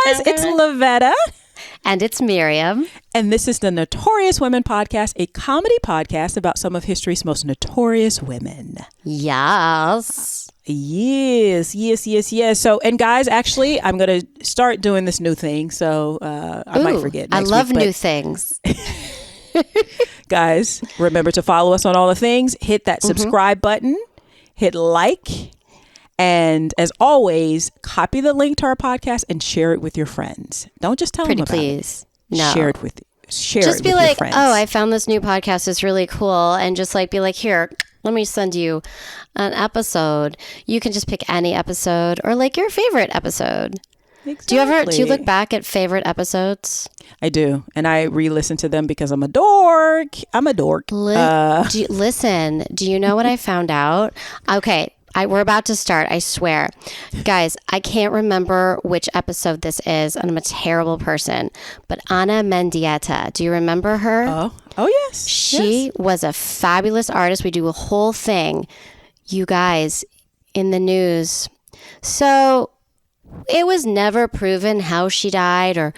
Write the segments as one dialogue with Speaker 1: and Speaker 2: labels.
Speaker 1: guys, it's Lavetta.
Speaker 2: And it's Miriam.
Speaker 1: And this is the Notorious Women Podcast, a comedy podcast about some of history's most notorious women.
Speaker 2: Yes.
Speaker 1: Yes. So, and guys, actually, I'm going to start doing this new thing. So I might forget next
Speaker 2: I love
Speaker 1: week,
Speaker 2: new things.
Speaker 1: Guys, remember to follow us on all the things. Hit that subscribe button. Hit like. And as always, copy the link to our podcast and share it with your friends. Don't just tell them about
Speaker 2: please.
Speaker 1: it.
Speaker 2: No.
Speaker 1: Share it with
Speaker 2: just be like, your friends. Oh, I found this new podcast. It's really cool. And just like be like, here, let me send you an episode. You can just pick any episode or like your favorite episode.
Speaker 1: Exactly.
Speaker 2: Do you look back at favorite episodes?
Speaker 1: I do. And I re-listen to them because I'm a dork.
Speaker 2: Listen, do you know what I found out? Okay. We're about to start, I swear. Guys, I can't remember which episode this is, and I'm a terrible person. But Ana Mendieta, do you remember her?
Speaker 1: Oh yes.
Speaker 2: She was a fabulous artist. We do a whole thing, you guys, in the news. So it was never proven how she died or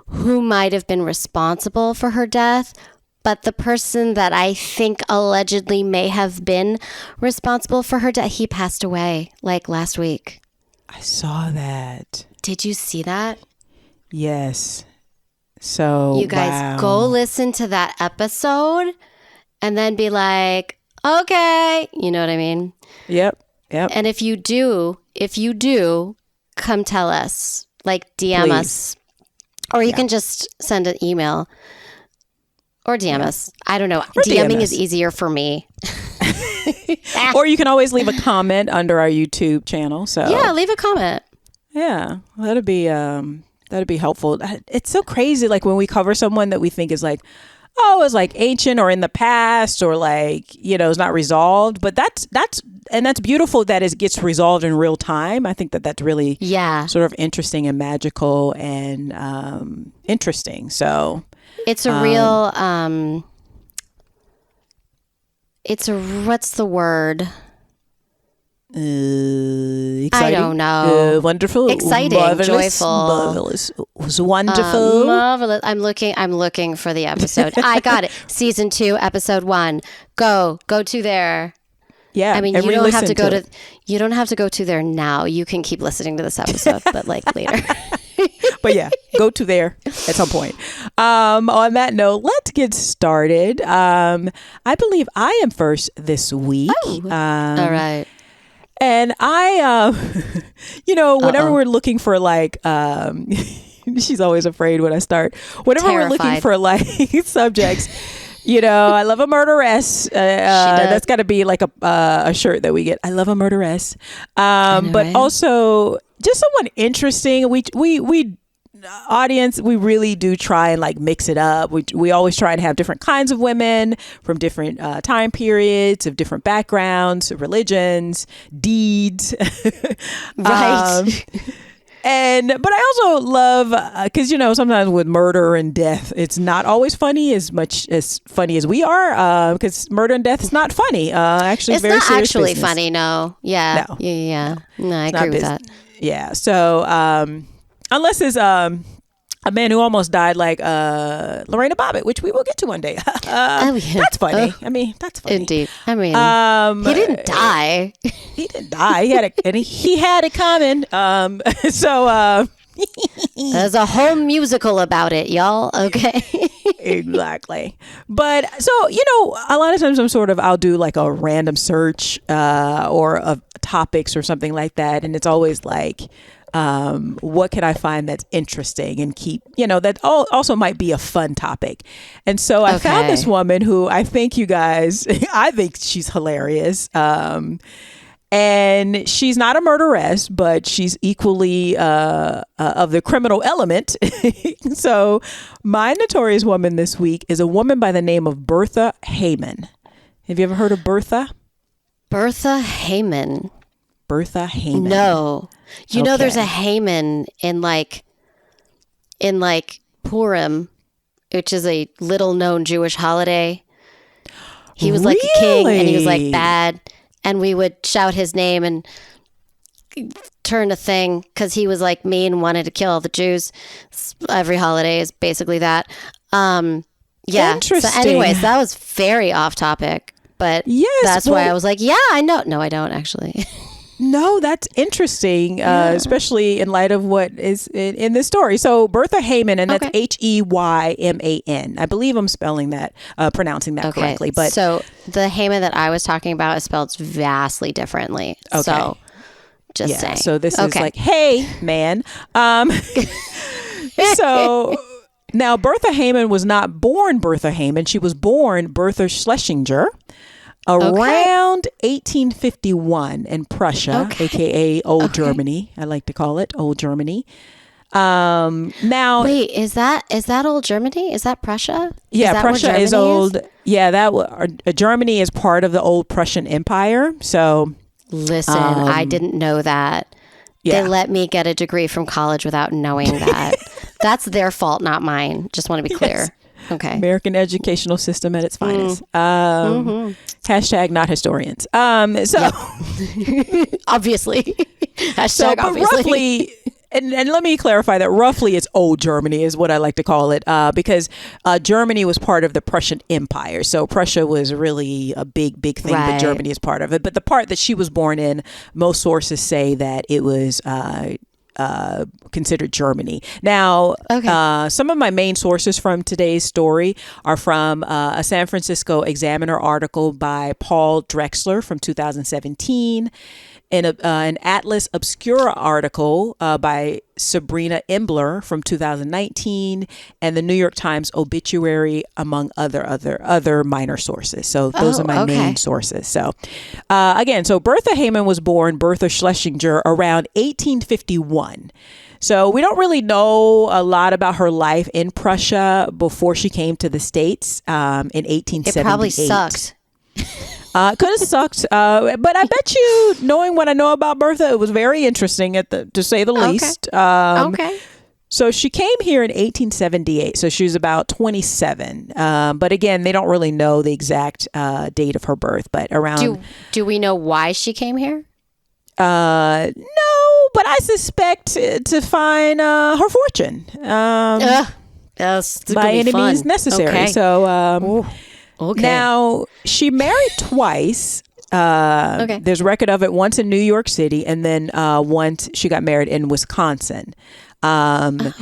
Speaker 2: who might have been responsible for her death. But the person that I think allegedly may have been responsible for her death, he passed away like last week.
Speaker 1: I saw that.
Speaker 2: Did you see that?
Speaker 1: Yes. So
Speaker 2: you guys go listen to that episode and then be like, okay, you know what I mean?
Speaker 1: Yep.
Speaker 2: And if you do, come tell us, like DM us, or you can just send an email. Or DM us. I don't know. DMing is easier for me.
Speaker 1: Or you can always leave a comment under our YouTube channel. So
Speaker 2: yeah, leave a comment.
Speaker 1: Yeah, that'd be helpful. It's so crazy, like when we cover someone that we think is like, oh, it's like ancient or in the past or like, you know, it's not resolved. But that's beautiful that it gets resolved in real time. I think that's really sort of interesting and magical and interesting. So.
Speaker 2: It's a real, what's the word?
Speaker 1: Exciting.
Speaker 2: I don't know.
Speaker 1: Wonderful.
Speaker 2: Exciting.
Speaker 1: Marvelous,
Speaker 2: Joyful.
Speaker 1: Marvelous. It was wonderful.
Speaker 2: Marvelous. I'm looking for the episode. I got it. Season 2, episode 1. Go to there.
Speaker 1: Yeah.
Speaker 2: I mean, you don't have to go to there now. You can keep listening to this episode, but like later.
Speaker 1: But yeah, go to there at some point. On that note, let's get started. I believe I am first this week.
Speaker 2: Oh, all right.
Speaker 1: And I, whenever we're looking for like, she's always afraid when I start. Whenever we're looking for like subjects, you know, I love a murderess. That's got to be like a shirt that we get. I love a murderess. But right? Also just someone interesting. We audience, we really do try and like mix it up. We always try and have different kinds of women from different time periods, of different backgrounds, religions, deeds.
Speaker 2: Right.
Speaker 1: But I also love, because, you know, sometimes with murder and death, it's not always funny as much as funny as we are, because murder and death is not funny. Actually,
Speaker 2: it's
Speaker 1: very
Speaker 2: not
Speaker 1: serious
Speaker 2: actually
Speaker 1: business.
Speaker 2: funny. No. Yeah. No. Yeah. No, I agree with that.
Speaker 1: Yeah. So, unless it's a man who almost died, like Lorena Bobbitt, which we will get to one day. That's funny. I mean, that's funny.
Speaker 2: Indeed. I mean, he didn't die.
Speaker 1: He didn't die. He had it coming. So
Speaker 2: there's a whole musical about it, y'all. Okay.
Speaker 1: Exactly. But so, you know, a lot of times I'll do like a random search or of topics or something like that, and it's always like, what can I find that's interesting and keep, you know, that also might be a fun topic. And so I found this woman who I think you guys, I think she's hilarious. And she's not a murderess, but she's equally of the criminal element. So my notorious woman this week is a woman by the name of Bertha Heyman. Have you ever heard of Bertha?
Speaker 2: Bertha Heyman.
Speaker 1: Bertha Heyman.
Speaker 2: No. You know, there's a Haman in Purim, which is a little known Jewish holiday. He was like a king and he was like bad. And we would shout his name and turned a thing because he was like mean and wanted to kill the Jews. Every holiday is basically that. Yeah.
Speaker 1: Interesting.
Speaker 2: So anyways, that was very off topic, but that's why I was like, yeah, I know. No, I don't actually.
Speaker 1: No, that's interesting, especially in light of what is in this story. So Bertha Heyman, and that's Heyman. I believe I'm spelling that, pronouncing that correctly. But
Speaker 2: so the Heyman that I was talking about is spelled vastly differently. Okay. So just saying.
Speaker 1: So this is like, hey, man. So now Bertha Heyman was not born Bertha Heyman. She was born Bertha Schlesinger. Around 1851 in Prussia, aka Old Germany, I like to call it Old Germany. Now,
Speaker 2: wait, is that Old Germany? Is that Prussia?
Speaker 1: Yeah, Prussia is old. Yeah, Germany is part of the old Prussian Empire. So,
Speaker 2: listen, I didn't know that. Yeah. They let me get a degree from college without knowing that. That's their fault, not mine. Just want to be clear. Yes. Okay.
Speaker 1: American educational system at its finest. Hashtag not historians.
Speaker 2: Obviously. Hashtag obviously.
Speaker 1: Roughly, and let me clarify that roughly it's Old Germany is what I like to call it, because Germany was part of the Prussian Empire. So Prussia was really a big thing, but Germany is part of it. But the part that she was born in, most sources say that it was considered Germany. Now, some of my main sources from today's story are from a San Francisco Examiner article by Paul Drexler from 2017, and an Atlas Obscura article by Sabrina Embler from 2019, and the New York Times obituary, among other minor sources. So those are my main sources. So again, so Bertha Heyman was born Bertha Schlesinger around 1851. So we don't really know a lot about her life in Prussia before she came to the States in 1878.
Speaker 2: It probably sucked.
Speaker 1: Could have sucked, but I bet you, knowing what I know about Bertha, it was very interesting to say the least. So she came here in 1878, so she was about 27. But again, they don't really know the exact date of her birth, but around.
Speaker 2: Do we know why she came here?
Speaker 1: No, but I suspect to find her fortune.
Speaker 2: That's
Speaker 1: by any means necessary. So. Now, she married twice. There's record of it once in New York City, and then once she got married in Wisconsin. But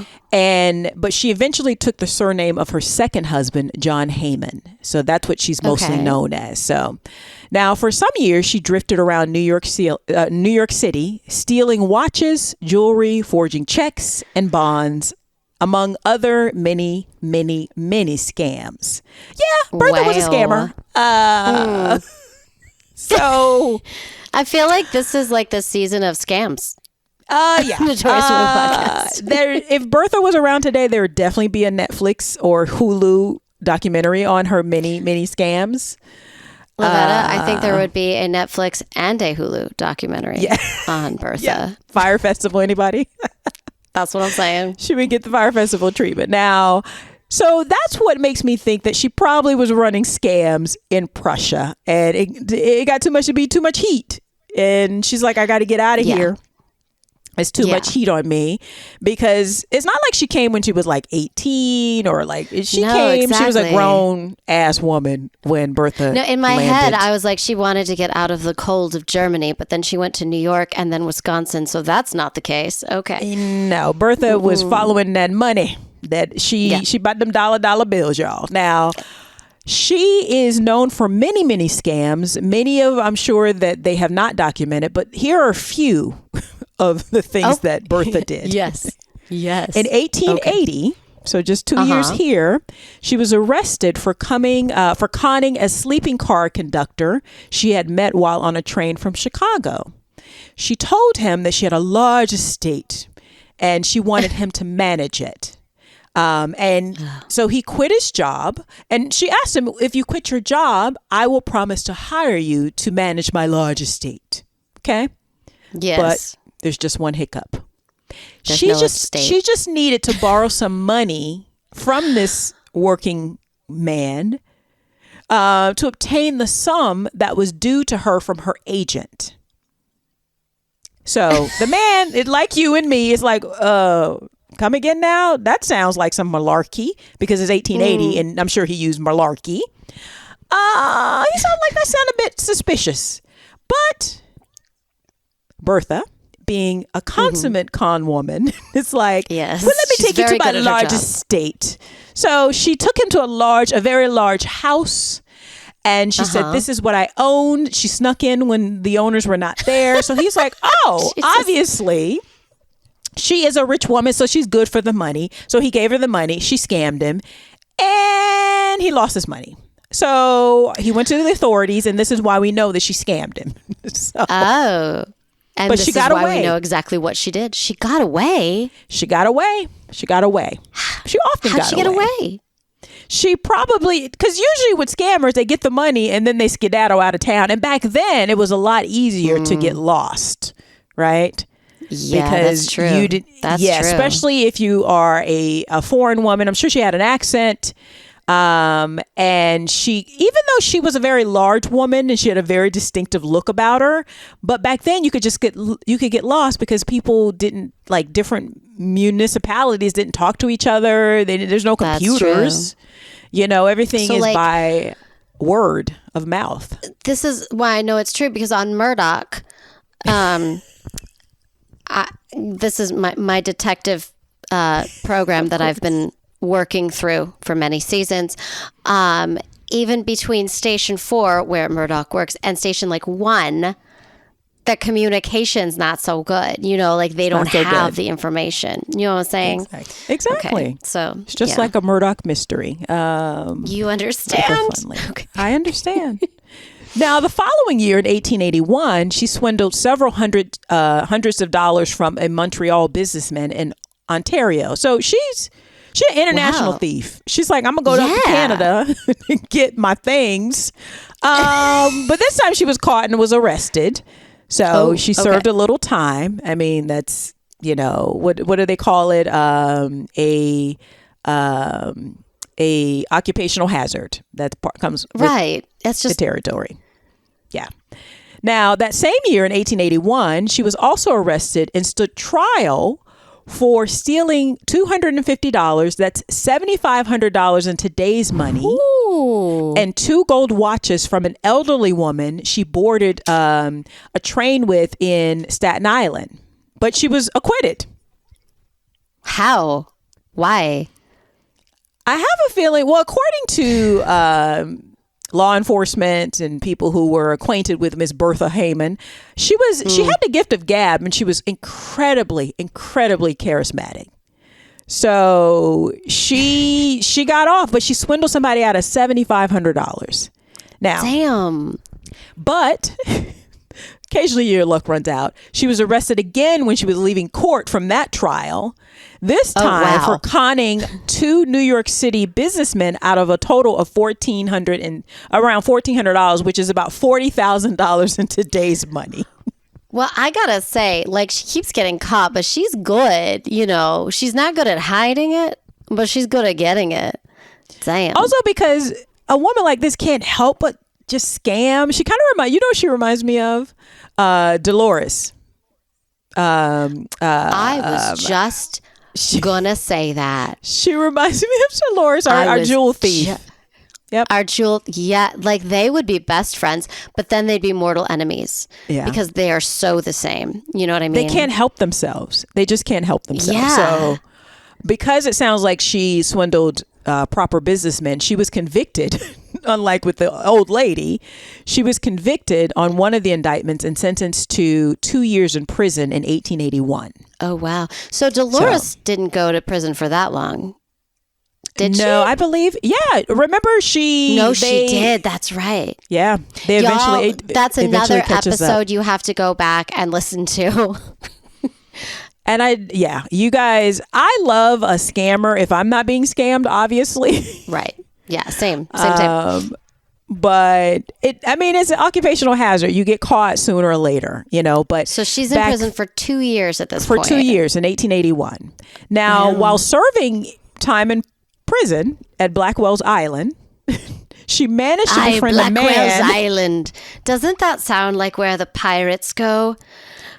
Speaker 1: she eventually took the surname of her second husband, John Heyman. So that's what she's mostly known as. So now, for some years, she drifted around New York City, stealing watches, jewelry, forging checks and bonds, among other many scams. Yeah, Bertha was a scammer. So
Speaker 2: I feel like this is like the season of scams.
Speaker 1: Yeah.
Speaker 2: Notorious Women podcast.
Speaker 1: If Bertha was around today, there would definitely be a Netflix or Hulu documentary on her many scams.
Speaker 2: Lavetta, I think there would be a Netflix and a Hulu documentary on Bertha.
Speaker 1: Yeah. Fire Festival, anybody?
Speaker 2: That's what I'm saying.
Speaker 1: Should we get the Fire Festival treatment? Now, so that's what makes me think that she probably was running scams in Prussia, and it got too much to be too much heat. And she's like, I got to get out of here. It's too much heat on me, because it's not like she came when she was like 18 or like she was a grown ass woman when Bertha.
Speaker 2: No, in my
Speaker 1: landed.
Speaker 2: head, I was like, she wanted to get out of the cold of Germany, but then she went to New York and then Wisconsin. So that's not the case. Okay.
Speaker 1: No, Bertha was following that money that she bought them dollar bills, y'all. Now, she is known for many scams. Many of, I'm sure that they have not documented, but here are a few of the things that Bertha did.
Speaker 2: Yes.
Speaker 1: In 1880, so just 2 years here, she was arrested for conning a sleeping car conductor she had met while on a train from Chicago. She told him that she had a large estate and she wanted him to manage it. So he quit his job, and she asked him, if you quit your job, I will promise to hire you to manage my large estate. Okay?
Speaker 2: Yes.
Speaker 1: But there's just one hiccup. She just needed to borrow some money from this working man to obtain the sum that was due to her from her agent. So the man, like you and me, is like, come again now? That sounds like some malarkey, because it's 1880 and I'm sure he used malarkey. He sounded like that sounded a bit suspicious. But Bertha, being a consummate con woman, it's like,
Speaker 2: yes,
Speaker 1: well, let me take you to my large estate. So she took him to a very large house. And she said, this is what I own. She snuck in when the owners were not there. So he's like, oh, obviously, she is a rich woman, so she's good for the money. So he gave her the money. She scammed him. And he lost his money. So he went to the authorities, and this is why we know that she scammed him.
Speaker 2: And
Speaker 1: but
Speaker 2: this
Speaker 1: she got
Speaker 2: is why
Speaker 1: away.
Speaker 2: we know exactly what she did. She got away.
Speaker 1: She got away. She got away. She often got away.
Speaker 2: How'd she get away?
Speaker 1: She probably, because usually with scammers, they get the money and then they skedaddle out of town. And back then, it was a lot easier to get lost, right?
Speaker 2: Yeah, because that's true. That's true.
Speaker 1: Especially if you are a foreign woman. I'm sure she had an accent. And she, even though she was a very large woman and she had a very distinctive look about her, but back then you could get lost because people didn't, like, different municipalities didn't talk to each other. There's no computers. You know, everything is like, by word of mouth.
Speaker 2: This is why I know it's true, because on Murdoch, this is my detective program that I've been working through for many seasons. Even between Station 4, where Murdoch works, and Station 1, the communication's not so good. You know, like they don't have the information. You know what I'm saying?
Speaker 1: Exactly.
Speaker 2: Okay, so
Speaker 1: it's just like a Murdoch mystery.
Speaker 2: You understand?
Speaker 1: Okay. I understand. Now, the following year, in 1881, she swindled several hundreds of dollars from a Montreal businessman in Ontario. So she's an international thief. She's like, I'm going to go to Canada and get my things. But this time she was caught and was arrested. So she served a little time. I mean, that's, you know, what do they call it? A occupational hazard that comes with
Speaker 2: That's just
Speaker 1: the territory. Yeah. Now, that same year in 1881, she was also arrested and stood trial for stealing $250. That's $7,500 in today's money.
Speaker 2: Ooh.
Speaker 1: And 2 gold watches from an elderly woman she boarded a train with in Staten Island. But she was acquitted.
Speaker 2: How? Why?
Speaker 1: I have a feeling, well, according to law enforcement and people who were acquainted with Miss Bertha Heyman, she had the gift of gab, and she was incredibly charismatic. So she got off, but she swindled somebody out of $7,500. Now,
Speaker 2: damn.
Speaker 1: But occasionally your luck runs out. She was arrested again when she was leaving court from that trial. This time for conning 2 New York City businessmen out of a total of around $1,400, which is about $40,000 in today's money.
Speaker 2: Well, I gotta say, like, she keeps getting caught, but she's good. You know, she's not good at hiding it, but she's good at getting it. Damn.
Speaker 1: Also, because a woman like this can't help but just scam. She kind of she reminds me of Dolores.
Speaker 2: I was just gonna say that.
Speaker 1: She reminds me of Dolores, our jewel thief.
Speaker 2: Yep. Our jewel, like they would be best friends, but then they'd be mortal enemies. Yeah. Because they are so the same. You know what I mean?
Speaker 1: They can't help themselves. They just can't help themselves.
Speaker 2: Yeah.
Speaker 1: So because it sounds like she swindled proper businessmen, she was convicted. Unlike with the old lady, she was convicted on one of the indictments and sentenced to 2 years in prison in 1881.
Speaker 2: Oh, wow. So Dolores didn't go to prison for that long. Did she?
Speaker 1: No, I believe. Yeah. Remember she
Speaker 2: did. That's right.
Speaker 1: Yeah. They eventually.
Speaker 2: That's another episode you have to go back and listen to.
Speaker 1: And you guys, I love a scammer if I'm not being scammed, obviously.
Speaker 2: Right. Yeah. Same.
Speaker 1: But it's an occupational hazard. You get caught sooner or later, you know, but.
Speaker 2: So she's in prison for 2 years at this point.
Speaker 1: For 2 years in 1881. Now, while serving time in prison at Blackwell's Island, she managed to befriend a man.
Speaker 2: Blackwell's Island. Doesn't that sound like where the pirates go?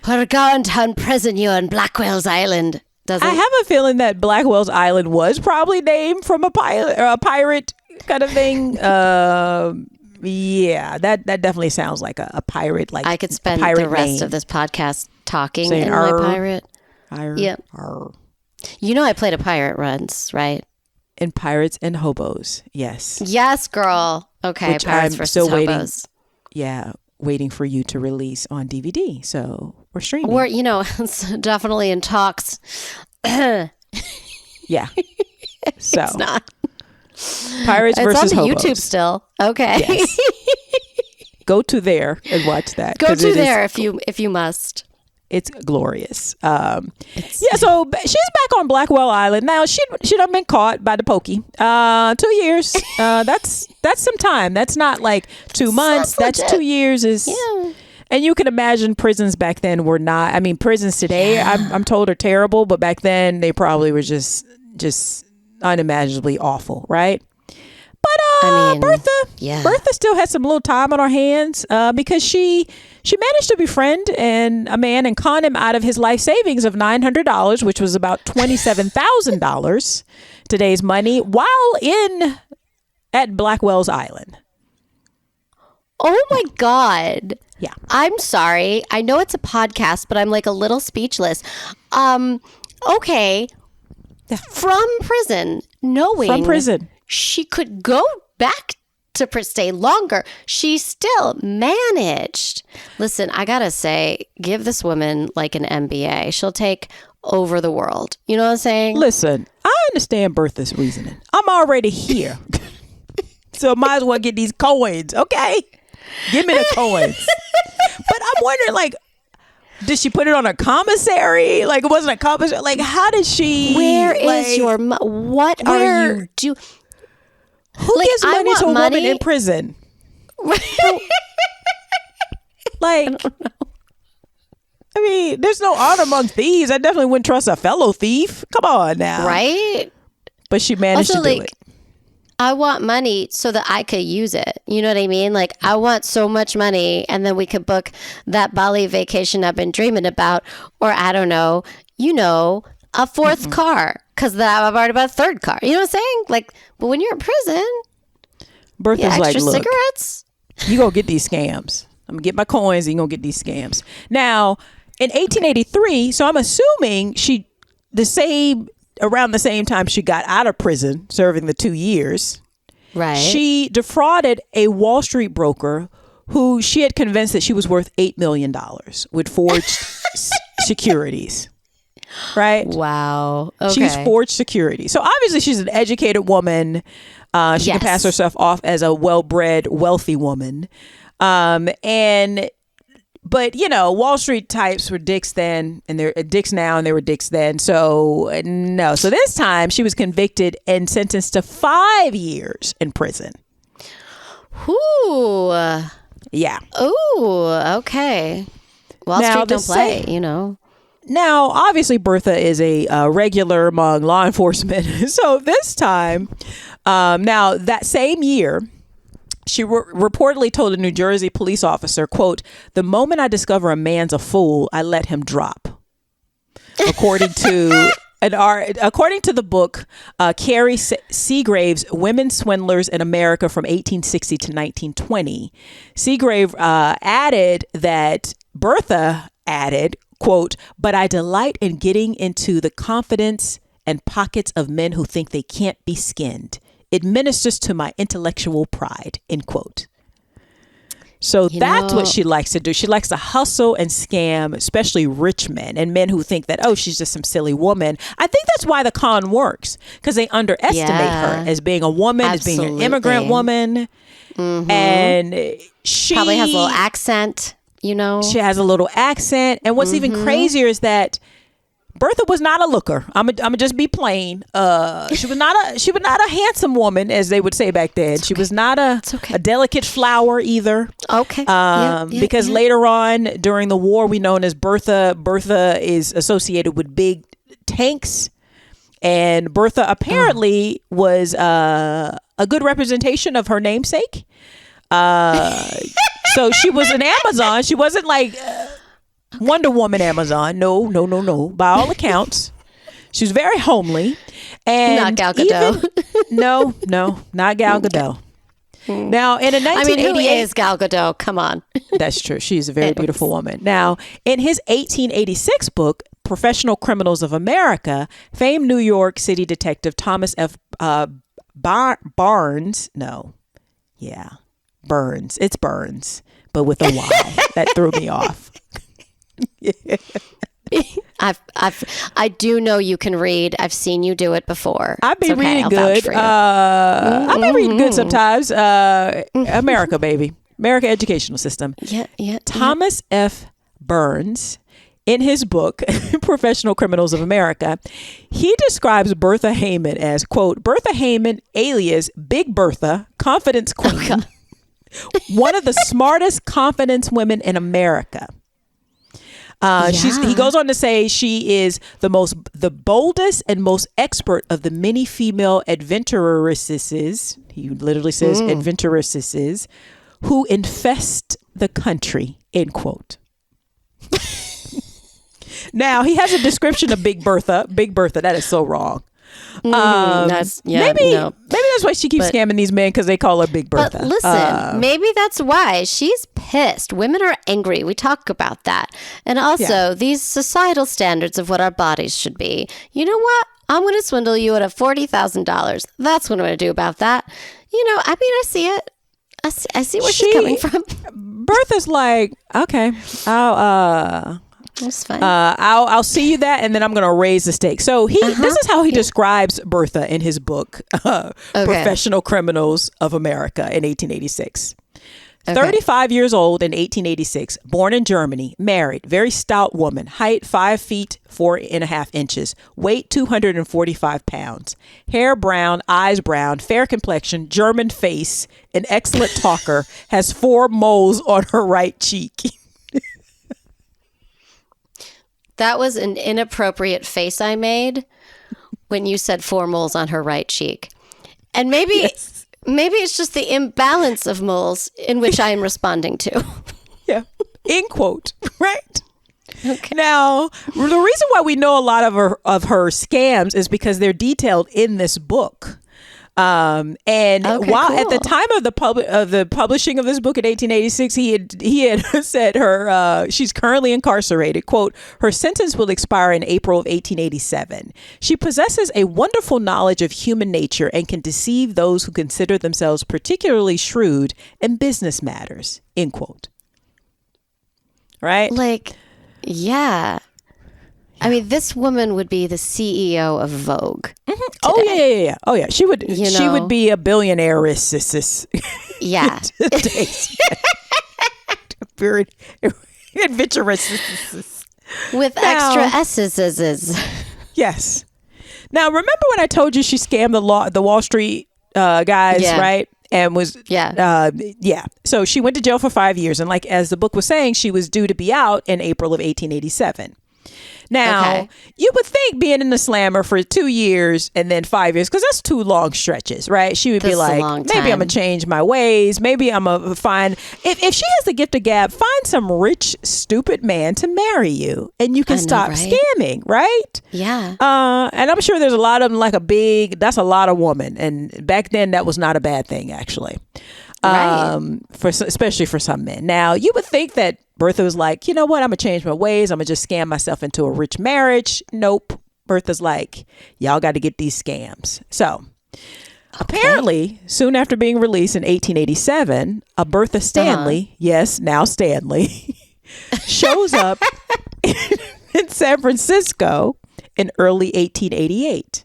Speaker 2: We're going to imprison you on Blackwell's Island. Doesn't?
Speaker 1: I have a feeling that Blackwell's Island was probably named from a pirate kind of thing. Yeah, that definitely sounds like a pirate. Like
Speaker 2: I could spend the rest of this podcast talking in my pirate. Yep. You know I played a pirate once, right?
Speaker 1: In Pirates and Hobos, yes.
Speaker 2: Yes, girl. Okay,
Speaker 1: which
Speaker 2: Pirates
Speaker 1: I'm
Speaker 2: versus
Speaker 1: still
Speaker 2: Hobos.
Speaker 1: Waiting for you to release on DVD. So we're streaming.
Speaker 2: We're, it's definitely in talks.
Speaker 1: Yeah. So
Speaker 2: it's not.
Speaker 1: Pirates versus
Speaker 2: Hobos. It's on
Speaker 1: Hobos.
Speaker 2: YouTube still. Okay.
Speaker 1: Yes. Go to there and watch that.
Speaker 2: Go to there if you must.
Speaker 1: It's glorious. So she's back on Blackwell Island now. She done been caught by the pokey. 2 years. That's some time. That's not like 2 months. That's 2 years. And you can imagine prisons back then were not. I mean, prisons today, I'm told, are terrible, but back then they probably were just unimaginably awful, right? But Bertha still had some little time on her hands because she managed to befriend a man and con him out of his life savings of $900, which was about $27,000 today's money, while at Blackwell's Island.
Speaker 2: Oh my God.
Speaker 1: Yeah.
Speaker 2: I'm sorry. I know it's a podcast, but I'm like a little speechless. Okay. From prison, knowing she could go back to stay longer, she still managed. Listen, I gotta say, give this woman like an MBA. She'll take over the world. You know what I'm saying?
Speaker 1: Listen, I understand Bertha's reasoning. I'm already here. So I might as well get these coins, okay? Give me the coins. But I'm wondering, like, did she put it on a commissary? Like, it wasn't a commissary. Like, how did she?
Speaker 2: Where is your what are you doing?
Speaker 1: Who gives money to a woman in prison? Like, I mean, there's no honor among thieves. I definitely wouldn't trust a fellow thief. Come on now.
Speaker 2: Right?
Speaker 1: But she managed to do it.
Speaker 2: I want money so that I could use it. You know what I mean? Like, I want so much money, and then we could book that Bali vacation I've been dreaming about, or I don't know, a fourth car, because I've already bought a third car. You know what I'm saying? Like, but when you're in prison,
Speaker 1: Bertha's like, look,
Speaker 2: cigarettes.
Speaker 1: You gonna get these scams. I'm gonna get my coins, and you gonna get these scams. Now, in 1883, so I'm assuming around the same time she got out of prison, serving the 2 years,
Speaker 2: right?
Speaker 1: She defrauded a Wall Street broker who she had convinced that she was worth $8 million with forged securities. Right?
Speaker 2: Wow. Okay.
Speaker 1: She's forged security. So obviously she's an educated woman. She can pass herself off as a well-bred, wealthy woman. But Wall Street types were dicks then, and they're dicks now, and they were dicks then. So no. So this time she was convicted and sentenced to 5 years in prison.
Speaker 2: Ooh.
Speaker 1: Yeah.
Speaker 2: Ooh. Okay. Wall Street don't play.
Speaker 1: Now, obviously, Bertha is a regular among law enforcement. So this time, now that same year, she reportedly told a New Jersey police officer, quote, "The moment I discover a man's a fool, I let him drop." According to the book, Carrie Seagrave's Women Swindlers in America from 1860 to 1920, Seagrave Bertha added, quote, "But I delight in getting into the confidence and pockets of men who think they can't be skinned. It ministers to my intellectual pride," end quote. So that's what she likes to do. She likes to hustle and scam, especially rich men and men who think that, oh, she's just some silly woman. I think that's why the con works, because they underestimate her as being a woman, as being an immigrant woman. Mm-hmm. And she
Speaker 2: probably has a little accent,
Speaker 1: She has a little accent. And what's even crazier is that Bertha was not a looker. I'm gonna just be plain. She was not a handsome woman, as they would say back then. She was not a delicate flower either.
Speaker 2: Okay.
Speaker 1: Because later on during the war, we known as Bertha is associated with big tanks, and Bertha apparently was a good representation of her namesake. So she was an Amazon. She wasn't like Wonder Woman Amazon. No. By all accounts, she was very homely. And
Speaker 2: not Gal Gadot.
Speaker 1: No, not Gal Gadot. Now, in a 1988,
Speaker 2: who is Gal Gadot? Come on.
Speaker 1: That's true. She's a very beautiful woman. Now, in his 1886 book, Professional Criminals of America, famed New York City detective Thomas F. Barnes. Burns. It's Burns, but with a Y. That threw me off. Yeah.
Speaker 2: I do know you can read. I've seen you do it before.
Speaker 1: I've been reading good. I've been reading good sometimes. America, baby. America educational system.
Speaker 2: Yeah.
Speaker 1: Thomas F. Burns, in his book, Professional Criminals of America, he describes Bertha Heyman as, quote, Bertha Heyman, alias Big Bertha, confidence queen, one of the smartest confidence women in America. He goes on to say she is the boldest and most expert of the many female adventuresses. He literally says adventuresses who infest the country, end quote. Now, he has a description of Big Bertha. Big Bertha, that is so wrong. Maybe that's why she keeps scamming these men, because they call her Big Bertha.
Speaker 2: But listen, maybe that's why she's pissed. Women are angry. We talk about that. And also these societal standards of what our bodies should be. You know what? I'm going to swindle you at a $40,000. That's what I'm going to do about that. I see it. I see where she's coming from.
Speaker 1: Bertha's like, okay,
Speaker 2: That's fine.
Speaker 1: I'll see you that, and then I'm going to raise the stakes. So this is how he describes Bertha in his book, Professional Criminals of America, in 1886. 35 years old in 1886, born in Germany, married, very stout woman, height 5 feet 4.5 inches, weight 245 pounds, hair brown, eyes brown, fair complexion, German face, an excellent talker, has 4 moles on her right cheek.
Speaker 2: That was an inappropriate face I made when you said 4 moles on her right cheek. And maybe it's just the imbalance of moles in which I am responding to.
Speaker 1: Yeah. End quote. Right?
Speaker 2: Okay.
Speaker 1: Now, the reason why we know a lot of her scams is because they're detailed in this book. While at the time of the publishing of this book in 1886, he had said she's currently incarcerated. Quote, her sentence will expire in April of 1887. She possesses a wonderful knowledge of human nature and can deceive those who consider themselves particularly shrewd in business matters. End quote. Right?
Speaker 2: Yeah. I mean, this woman would be the CEO of Vogue.
Speaker 1: Mm-hmm. Oh yeah. She would. She would be a billionaire.
Speaker 2: Yeah.
Speaker 1: Adventurous.
Speaker 2: With extra S's.
Speaker 1: Yes. Now, remember when I told you she scammed the Wall Street guys, right? And was So she went to jail for 5 years, and as the book was saying, she was due to be out in April of 1887. Now, you would think being in the slammer for 2 years and then 5 years, because that's 2 long stretches, right? She would be like, maybe I'm going to change my ways. Maybe I'm going to find, if she has the gift of gab, find some rich, stupid man to marry you and you can stop scamming, right?
Speaker 2: Yeah.
Speaker 1: And I'm sure there's a lot of them, that's a lot of woman. And back then that was not a bad thing, actually. Especially for some men. Now, you would think that Bertha was like, you know what? I'm going to change my ways. I'm going to just scam myself into a rich marriage. Nope. Bertha's like, y'all got to get these scams. So apparently, soon after being released in 1887, a Bertha Stanley, yes, now Stanley, shows up in San Francisco in early 1888.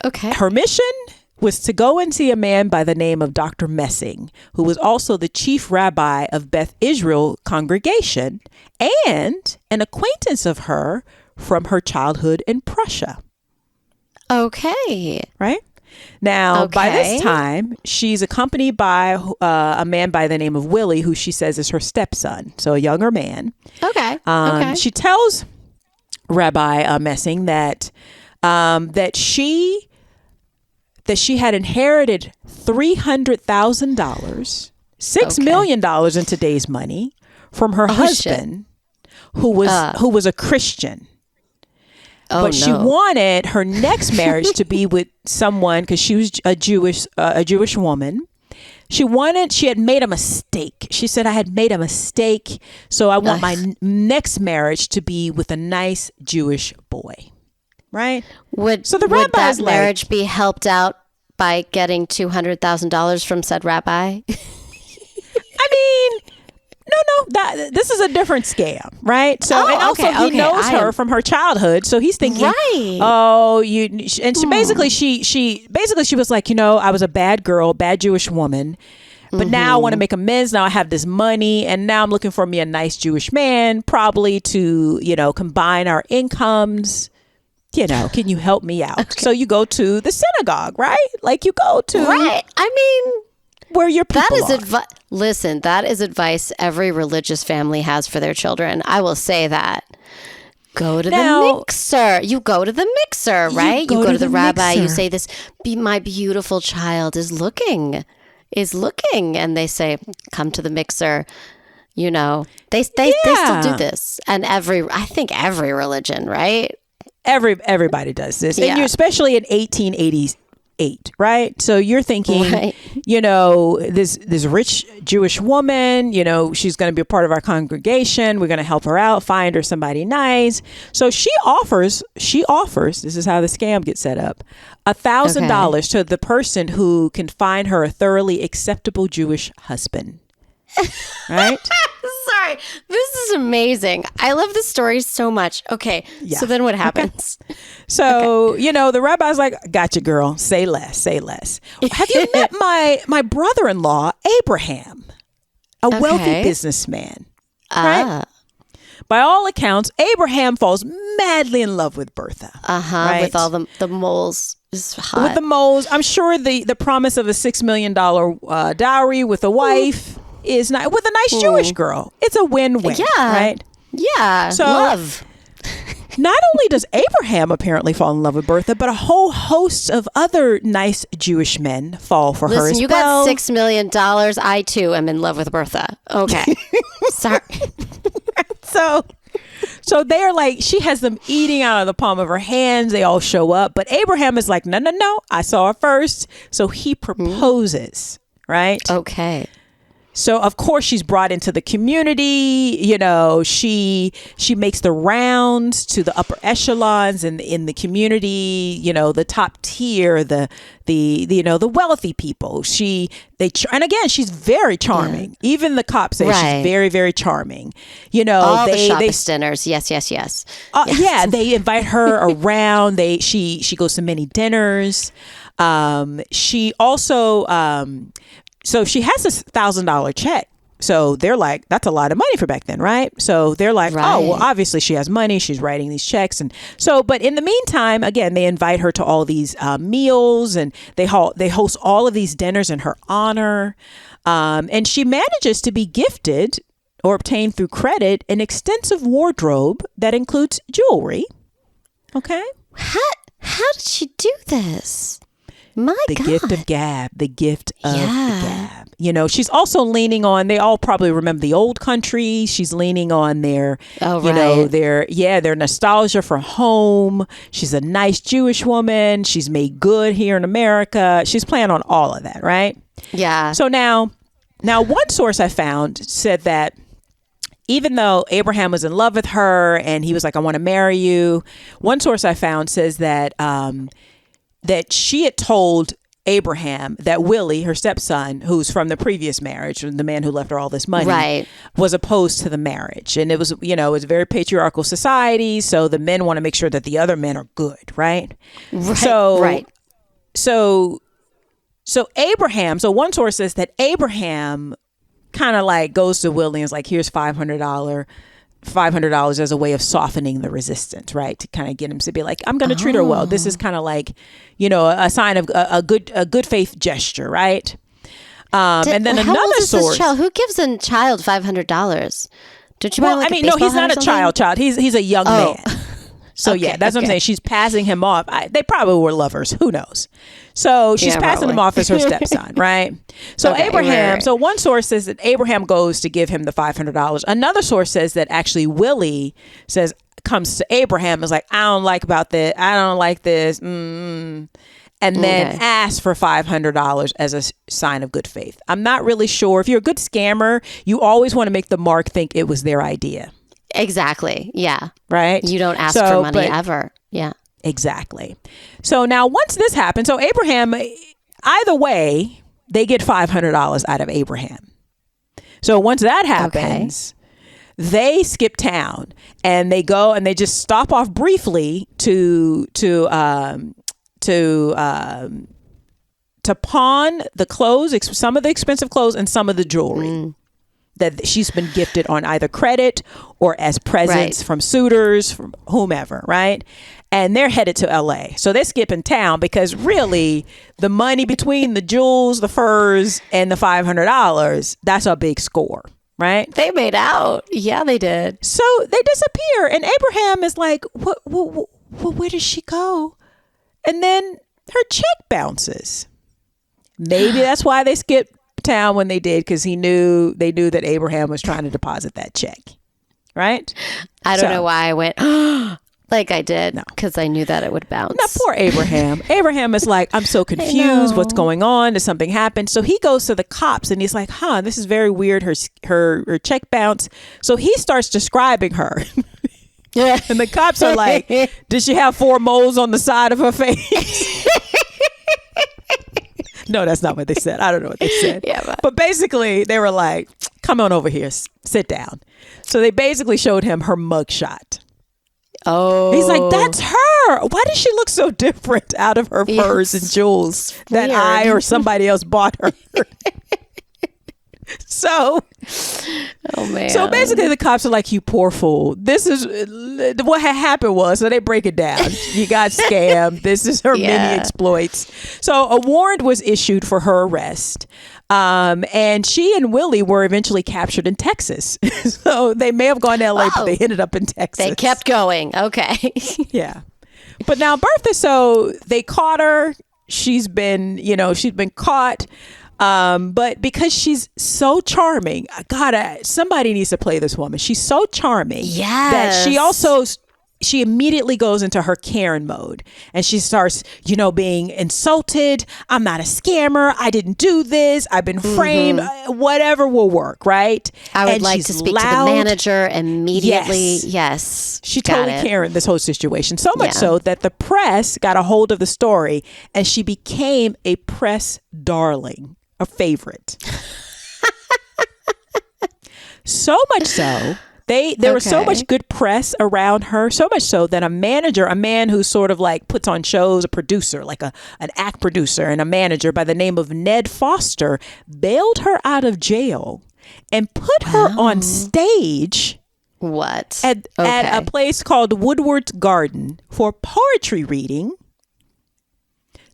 Speaker 2: Okay.
Speaker 1: Her mission was to go and see a man by the name of Dr. Messing, who was also the chief rabbi of Beth Israel congregation and an acquaintance of her from her childhood in Prussia.
Speaker 2: Okay.
Speaker 1: Right? Now, by this time, she's accompanied by a man by the name of Willie, who she says is her stepson, so a younger man.
Speaker 2: Okay.
Speaker 1: She tells Rabbi Messing that she that she had inherited $300,000, $6 million in today's money, from her husband, who was a Christian. But she wanted her next marriage to be with someone, because she was a Jewish woman. She had made a mistake. She said, I had made a mistake, so I want my next marriage to be with a nice Jewish boy. Right?
Speaker 2: Would that marriage be helped out by getting $200,000 from said rabbi?
Speaker 1: I mean, no, this is a different scam, right? So, and also he knows her from her childhood, so he's thinking,
Speaker 2: right?
Speaker 1: Oh, and she basically was like, I was a bad girl, bad Jewish woman, but now I want to make amends. Now I have this money, and now I'm looking for me a nice Jewish man, probably to combine our incomes. Can you help me out? Okay. So you go to the synagogue, right? Like you go to
Speaker 2: right. I mean,
Speaker 1: where your people are.
Speaker 2: Listen, that is advice every religious family has for their children. I will say that. Go to the mixer. You go to the mixer, right? You go to the rabbi. Mixer. You say, "This, my beautiful child is looking," and they say, "Come to the mixer." They still do this, and I think every religion, right?
Speaker 1: Everybody does this, and especially in 1888, right? So you're thinking, this rich Jewish woman, she's going to be a part of our congregation. We're going to help her out, find her somebody nice. So she offers. This is how the scam gets set up: $1,000 to the person who can find her a thoroughly acceptable Jewish husband. Right?
Speaker 2: Sorry. This is amazing. I love this story so much. Okay. Yeah. So then what happens?
Speaker 1: Okay. So, the rabbi's like, gotcha, girl. Say less. Have you met my brother-in-law, Abraham, a wealthy businessman? Right? By all accounts, Abraham falls madly in love with Bertha. Right?
Speaker 2: With all the moles. Hot.
Speaker 1: With the moles. I'm sure the promise of a $6 million dowry with a wife is not with a nice Jewish girl. It's a win-win, right?
Speaker 2: Yeah,
Speaker 1: so,
Speaker 2: love.
Speaker 1: Not only does Abraham apparently fall in love with Bertha, but a whole host of other nice Jewish men fall for her as well.
Speaker 2: Listen, you got $6 million. I, too, am in love with Bertha. Okay. Sorry.
Speaker 1: So they're like, she has them eating out of the palm of her hands. They all show up. But Abraham is like, no. I saw her first. So he proposes, right?
Speaker 2: Okay.
Speaker 1: So, of course, she's brought into the community. She makes the rounds to the upper echelons in the community, the top tier, the wealthy people. And again, she's very charming. Yeah. Even the cops say she's very, very charming.
Speaker 2: All the shoppist dinners. Yes. Yes.
Speaker 1: Yeah, they invite her around. She goes to many dinners. She also... So she has this $1,000 check. So they're like, that's a lot of money for back then, right? So they're like, oh, well, obviously she has money. She's writing these checks. And so, but in the meantime, again, they invite her to all these meals, and they host all of these dinners in her honor. And she manages to be gifted or obtained through credit an extensive wardrobe that includes jewelry. Okay.
Speaker 2: How did she do this?
Speaker 1: The gift of gab. The gift of gab. She's also leaning on, they all probably remember the old country. She's leaning on their nostalgia for home. She's a nice Jewish woman. She's made good here in America. She's playing on all of that, right?
Speaker 2: Yeah.
Speaker 1: So now one source I found said that even though Abraham was in love with her and he was like, I want to marry you, one source I found says that that she had told Abraham that Willie, her stepson, who's from the previous marriage, the man who left her all this money, was opposed to the marriage. And it was, it was a very patriarchal society. So the men want to make sure that the other men are good, right? So Abraham, so one source says that Abraham kind of like goes to Willie and is like, here's $500 as a way of softening the resistance, right? To kind of get him to be like, I'm going to treat her well. This is kind of like, a sign of a good faith gesture, right? And then another source.
Speaker 2: Who gives a child $500? Did you buy
Speaker 1: no, he's not a child. He's a young man. So yeah, that's what I'm saying. She's passing him off. They probably were lovers. Who knows? So she's passing him off as her stepson, right? So Abraham. So one source says that Abraham goes to give him the $500. Another source says that actually Willie comes to Abraham, is like, I don't like about this. I don't like this. And then asks for $500 as a sign of good faith. I'm not really sure. If you're a good scammer, you always want to make the mark think it was their idea.
Speaker 2: Exactly. Yeah.
Speaker 1: Right.
Speaker 2: You don't ask for money ever. Yeah.
Speaker 1: Exactly. So now once this happens, so Abraham, either way, they get $500 out of Abraham. So once that happens, they skip town and they go and they just stop off briefly to pawn the clothes, some of the expensive clothes and some of the jewelry that she's been gifted on either credit or as presents from suitors, from whomever, right? And they're headed to LA. So they're skipping town because really the money between the jewels, the furs, and the $500, that's a big score, right?
Speaker 2: They made out. Yeah, they did.
Speaker 1: So they disappear. And Abraham is like, where did she go? And then her check bounces. Maybe that's why they skipped town when they did, because they knew that Abraham was trying to deposit that check, right?
Speaker 2: I don't know why I went like I did, because I knew that it would bounce.
Speaker 1: Now poor Abraham. Abraham is like, I'm so confused. What's going on? Did something happen? So he goes to the cops and he's like, this is very weird. Her check bounced. So he starts describing her. Yeah. And the cops are like, did she have 4 moles on the side of her face? No, that's not what they said. I don't know what they said. Yeah, but basically, they were like, come on over here, sit down. So they basically showed him her mugshot.
Speaker 2: Oh.
Speaker 1: He's like, that's her. Why does she look so different out of her furs and jewels that I or somebody else bought her? So,
Speaker 2: oh man.
Speaker 1: So basically the cops are like, you poor fool. This is what had happened was, so they break it down. You got scammed. This is her many exploits. So a warrant was issued for her arrest. And she and Willie were eventually captured in Texas. So they may have gone to LA, but they ended up in Texas.
Speaker 2: They kept going. Okay.
Speaker 1: Yeah. But now Bertha, so they caught her. She's been caught. But because she's so charming, somebody needs to play this woman. She's so charming that she immediately goes into her Karen mode and she starts, being insulted. I'm not a scammer. I didn't do this. I've been framed. Whatever will work, right?
Speaker 2: I would like to speak to the manager immediately. Yes.
Speaker 1: She totally Karen this whole situation. So much so that the press got a hold of the story and she became a press darling. A favorite. So much so there was so much good press around her, so much so that a man who sort of like puts on shows, a producer, like an act producer and a manager by the name of Ned Foster, bailed her out of jail and put her on stage at a place called Woodward's Garden for poetry reading.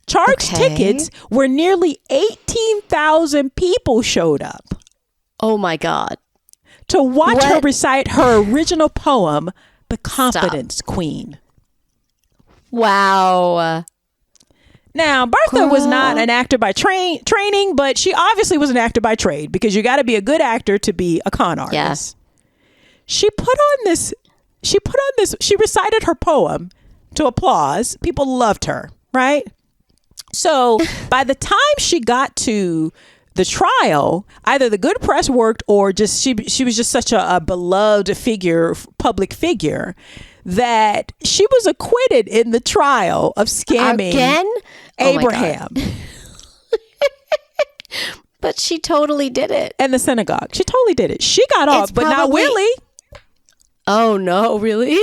Speaker 1: Charged tickets where nearly 18,000 people showed up.
Speaker 2: Oh my God.
Speaker 1: To watch her recite her original poem, The Confidence Queen.
Speaker 2: Wow.
Speaker 1: Now, Bertha was not an actor by training, but she obviously was an actor by trade because you got to be a good actor to be a con artist. Yeah. She recited her poem to applause. People loved her, right? So by the time she got to the trial, either the good press worked or just she was just such a beloved public figure, that she was acquitted in the trial of scamming Abraham.
Speaker 2: But she totally did it.
Speaker 1: And the synagogue. She totally did it. She got off, but not Willie.
Speaker 2: Oh no, really?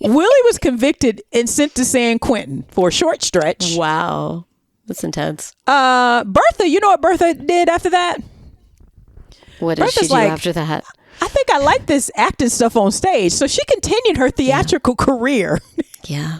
Speaker 1: Willie was convicted and sent to San Quentin for a short stretch.
Speaker 2: Wow. That's intense.
Speaker 1: Bertha, you know what Bertha did after that?
Speaker 2: What did she do after that?
Speaker 1: I think I like this acting stuff on stage. So she continued her theatrical career.
Speaker 2: Yeah.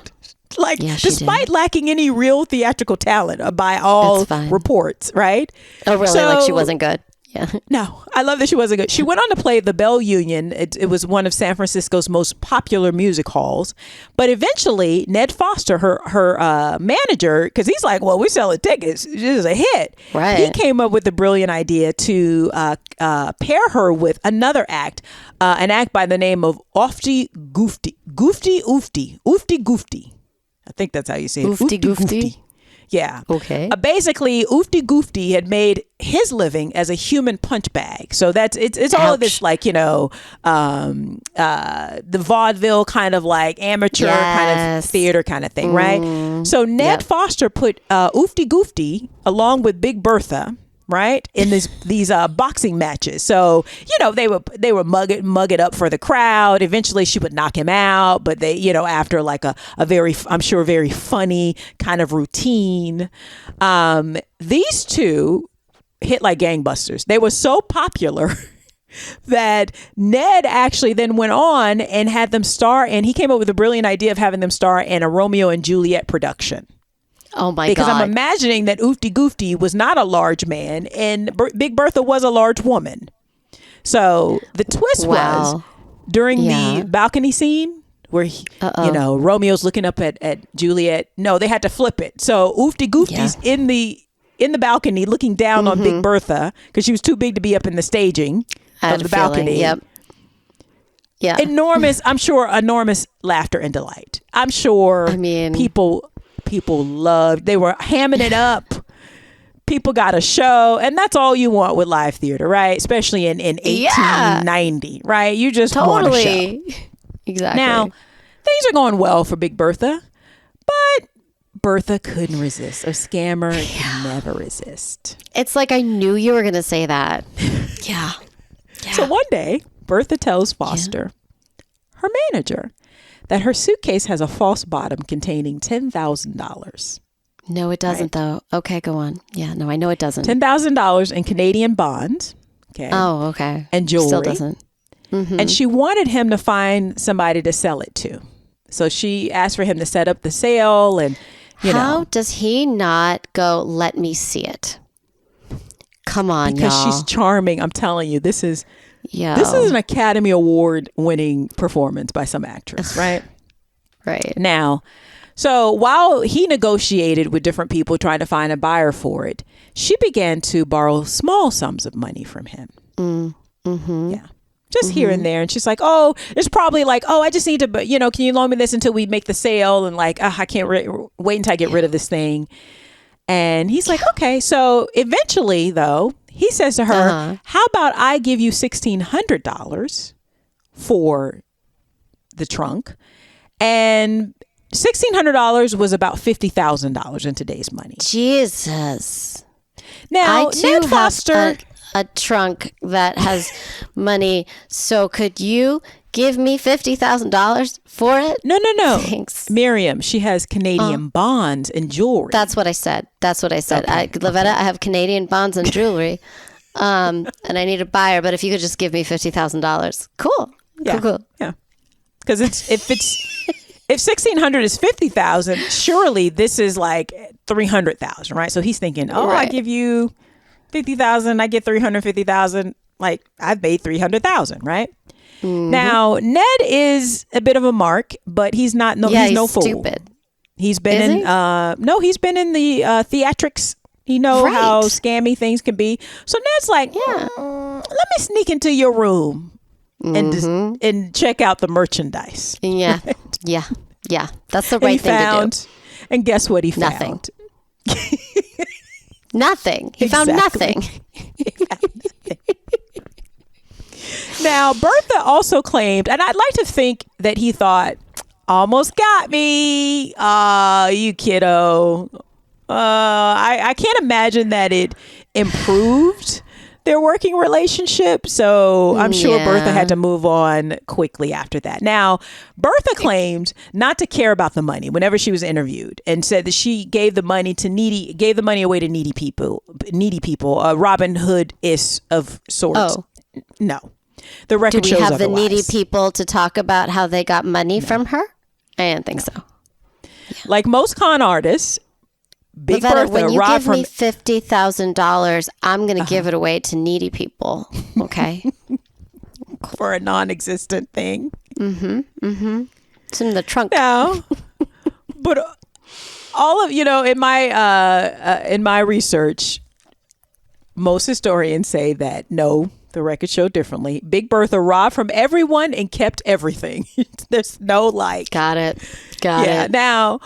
Speaker 1: Despite lacking any real theatrical talent by all reports, right?
Speaker 2: Oh, really? Like she wasn't good? Yeah.
Speaker 1: No, I love that she wasn't good. She went on to play the Bell Union. It was one of San Francisco's most popular music halls. But eventually, Ned Foster, her manager, because he's like, well, we're selling tickets. This is a hit.
Speaker 2: Right.
Speaker 1: He came up with the brilliant idea to pair her with another act, an act by the name of Oofty Goofty. Oofty Goofty. I think that's how you say it.
Speaker 2: Oofty Goofty.
Speaker 1: Yeah.
Speaker 2: Okay.
Speaker 1: Basically, Oofty Goofty had made his living as a human punch bag. So it's all of this, like, the vaudeville kind of like amateur kind of theater kind of thing, right? So Ned Foster put Oofty Goofty along with Big Bertha, right, in these boxing matches. So they were mug it up for the crowd. Eventually she would knock him out, but they after like a very, I'm sure, very funny kind of routine, these two hit like gangbusters. They were so popular that Ned actually then went on and had them star, and he came up with a brilliant idea of having them star in a Romeo and Juliet production.
Speaker 2: Oh my God.
Speaker 1: Because I'm imagining that Oofty Goofty was not a large man and Big Bertha was a large woman. So the twist was during the balcony scene where Romeo's looking up at Juliet. No, they had to flip it. So Oofty Goofty's in the balcony looking down on Big Bertha because she was too big to be up in the staging of the balcony.
Speaker 2: Yep. Yeah.
Speaker 1: Enormous laughter and delight. I'm sure people loved, they were hamming it up. People got a show, and that's all you want with live theater, right? Especially in 1890, right? You just want a show.
Speaker 2: Exactly.
Speaker 1: Now, things are going well for Big Bertha, but Bertha couldn't resist. A scammer can never resist.
Speaker 2: It's like I knew you were going to say that. Yeah.
Speaker 1: So one day, Bertha tells Foster, her manager, that her suitcase has a false bottom containing $10,000.
Speaker 2: No, it doesn't, though. Okay, go on. Yeah, no, I know it doesn't.
Speaker 1: $10,000 in Canadian bonds. Okay.
Speaker 2: Oh, okay.
Speaker 1: And jewelry.
Speaker 2: Still doesn't. Mm-hmm.
Speaker 1: And she wanted him to find somebody to sell it to. So she asked for him to set up the sale and,
Speaker 2: How does he not go, let me see it? Come on,
Speaker 1: because
Speaker 2: y'all.
Speaker 1: she's charming. I'm telling you, this is an Academy Award winning performance by some actress, right?
Speaker 2: Right.
Speaker 1: Now, so while he negotiated with different people trying to find a buyer for it, she began to borrow small sums of money from him.
Speaker 2: Mm-hmm.
Speaker 1: Yeah. Just here and there. And she's like, oh, it's probably like, oh, I just need to, can you loan me this until we make the sale? And like, I can't wait until I get rid of this thing. And he's like, okay. So eventually, though, he says to her, how about I give you $1,600 for the trunk? And $1,600 was about $50,000 in today's money.
Speaker 2: Jesus.
Speaker 1: Now,
Speaker 2: I too
Speaker 1: Ned Foster
Speaker 2: have a trunk that has money. So could you give me $50,000 for it?
Speaker 1: No.
Speaker 2: Thanks.
Speaker 1: Miriam, she has Canadian bonds and jewelry.
Speaker 2: That's what I said.
Speaker 1: Okay.
Speaker 2: Lavetta, I have Canadian bonds and jewelry. And I need a buyer, but if you could just give me $50,000. Cool.
Speaker 1: Yeah.
Speaker 2: Cool.
Speaker 1: Yeah. Because if 1,600 is 50,000, surely this is like 300,000, right? So he's thinking, I give you 50,000, I get 350,000. Like I've made 300,000, right? Mm-hmm. Now Ned is a bit of a mark, but he's not. He's no fool.
Speaker 2: Stupid.
Speaker 1: He's been he's been in the theatrics. He knows how scammy things can be. So Ned's like, let me sneak into your room and check out the merchandise.
Speaker 2: Yeah.
Speaker 1: Right?
Speaker 2: Yeah. That's the right thing to do.
Speaker 1: And guess what he found?
Speaker 2: Nothing. Nothing. He found nothing.
Speaker 1: Now, Bertha also claimed, and I'd like to think that he thought, almost got me. You kiddo. I can't imagine that it improved their working relationship. So I'm sure Bertha had to move on quickly after that. Now, Bertha claimed not to care about the money whenever she was interviewed, and said that she gave the money away to needy people. Robin Hood is of sorts.
Speaker 2: Oh.
Speaker 1: No. The record shows otherwise.
Speaker 2: Do we have the needy people to talk about how they got money from her? I didn't think so.
Speaker 1: Like most con artists, Big
Speaker 2: Lavetta,
Speaker 1: Bertha,
Speaker 2: when you
Speaker 1: robbed
Speaker 2: give me
Speaker 1: from
Speaker 2: $50,000, I'm going to give it away to needy people. Okay.
Speaker 1: for a non-existent thing.
Speaker 2: It's in the trunk.
Speaker 1: Now, but all of in my research, most historians say that no, the records show differently. Big Bertha robbed from everyone and kept everything. There's no like.
Speaker 2: Got it.
Speaker 1: Now,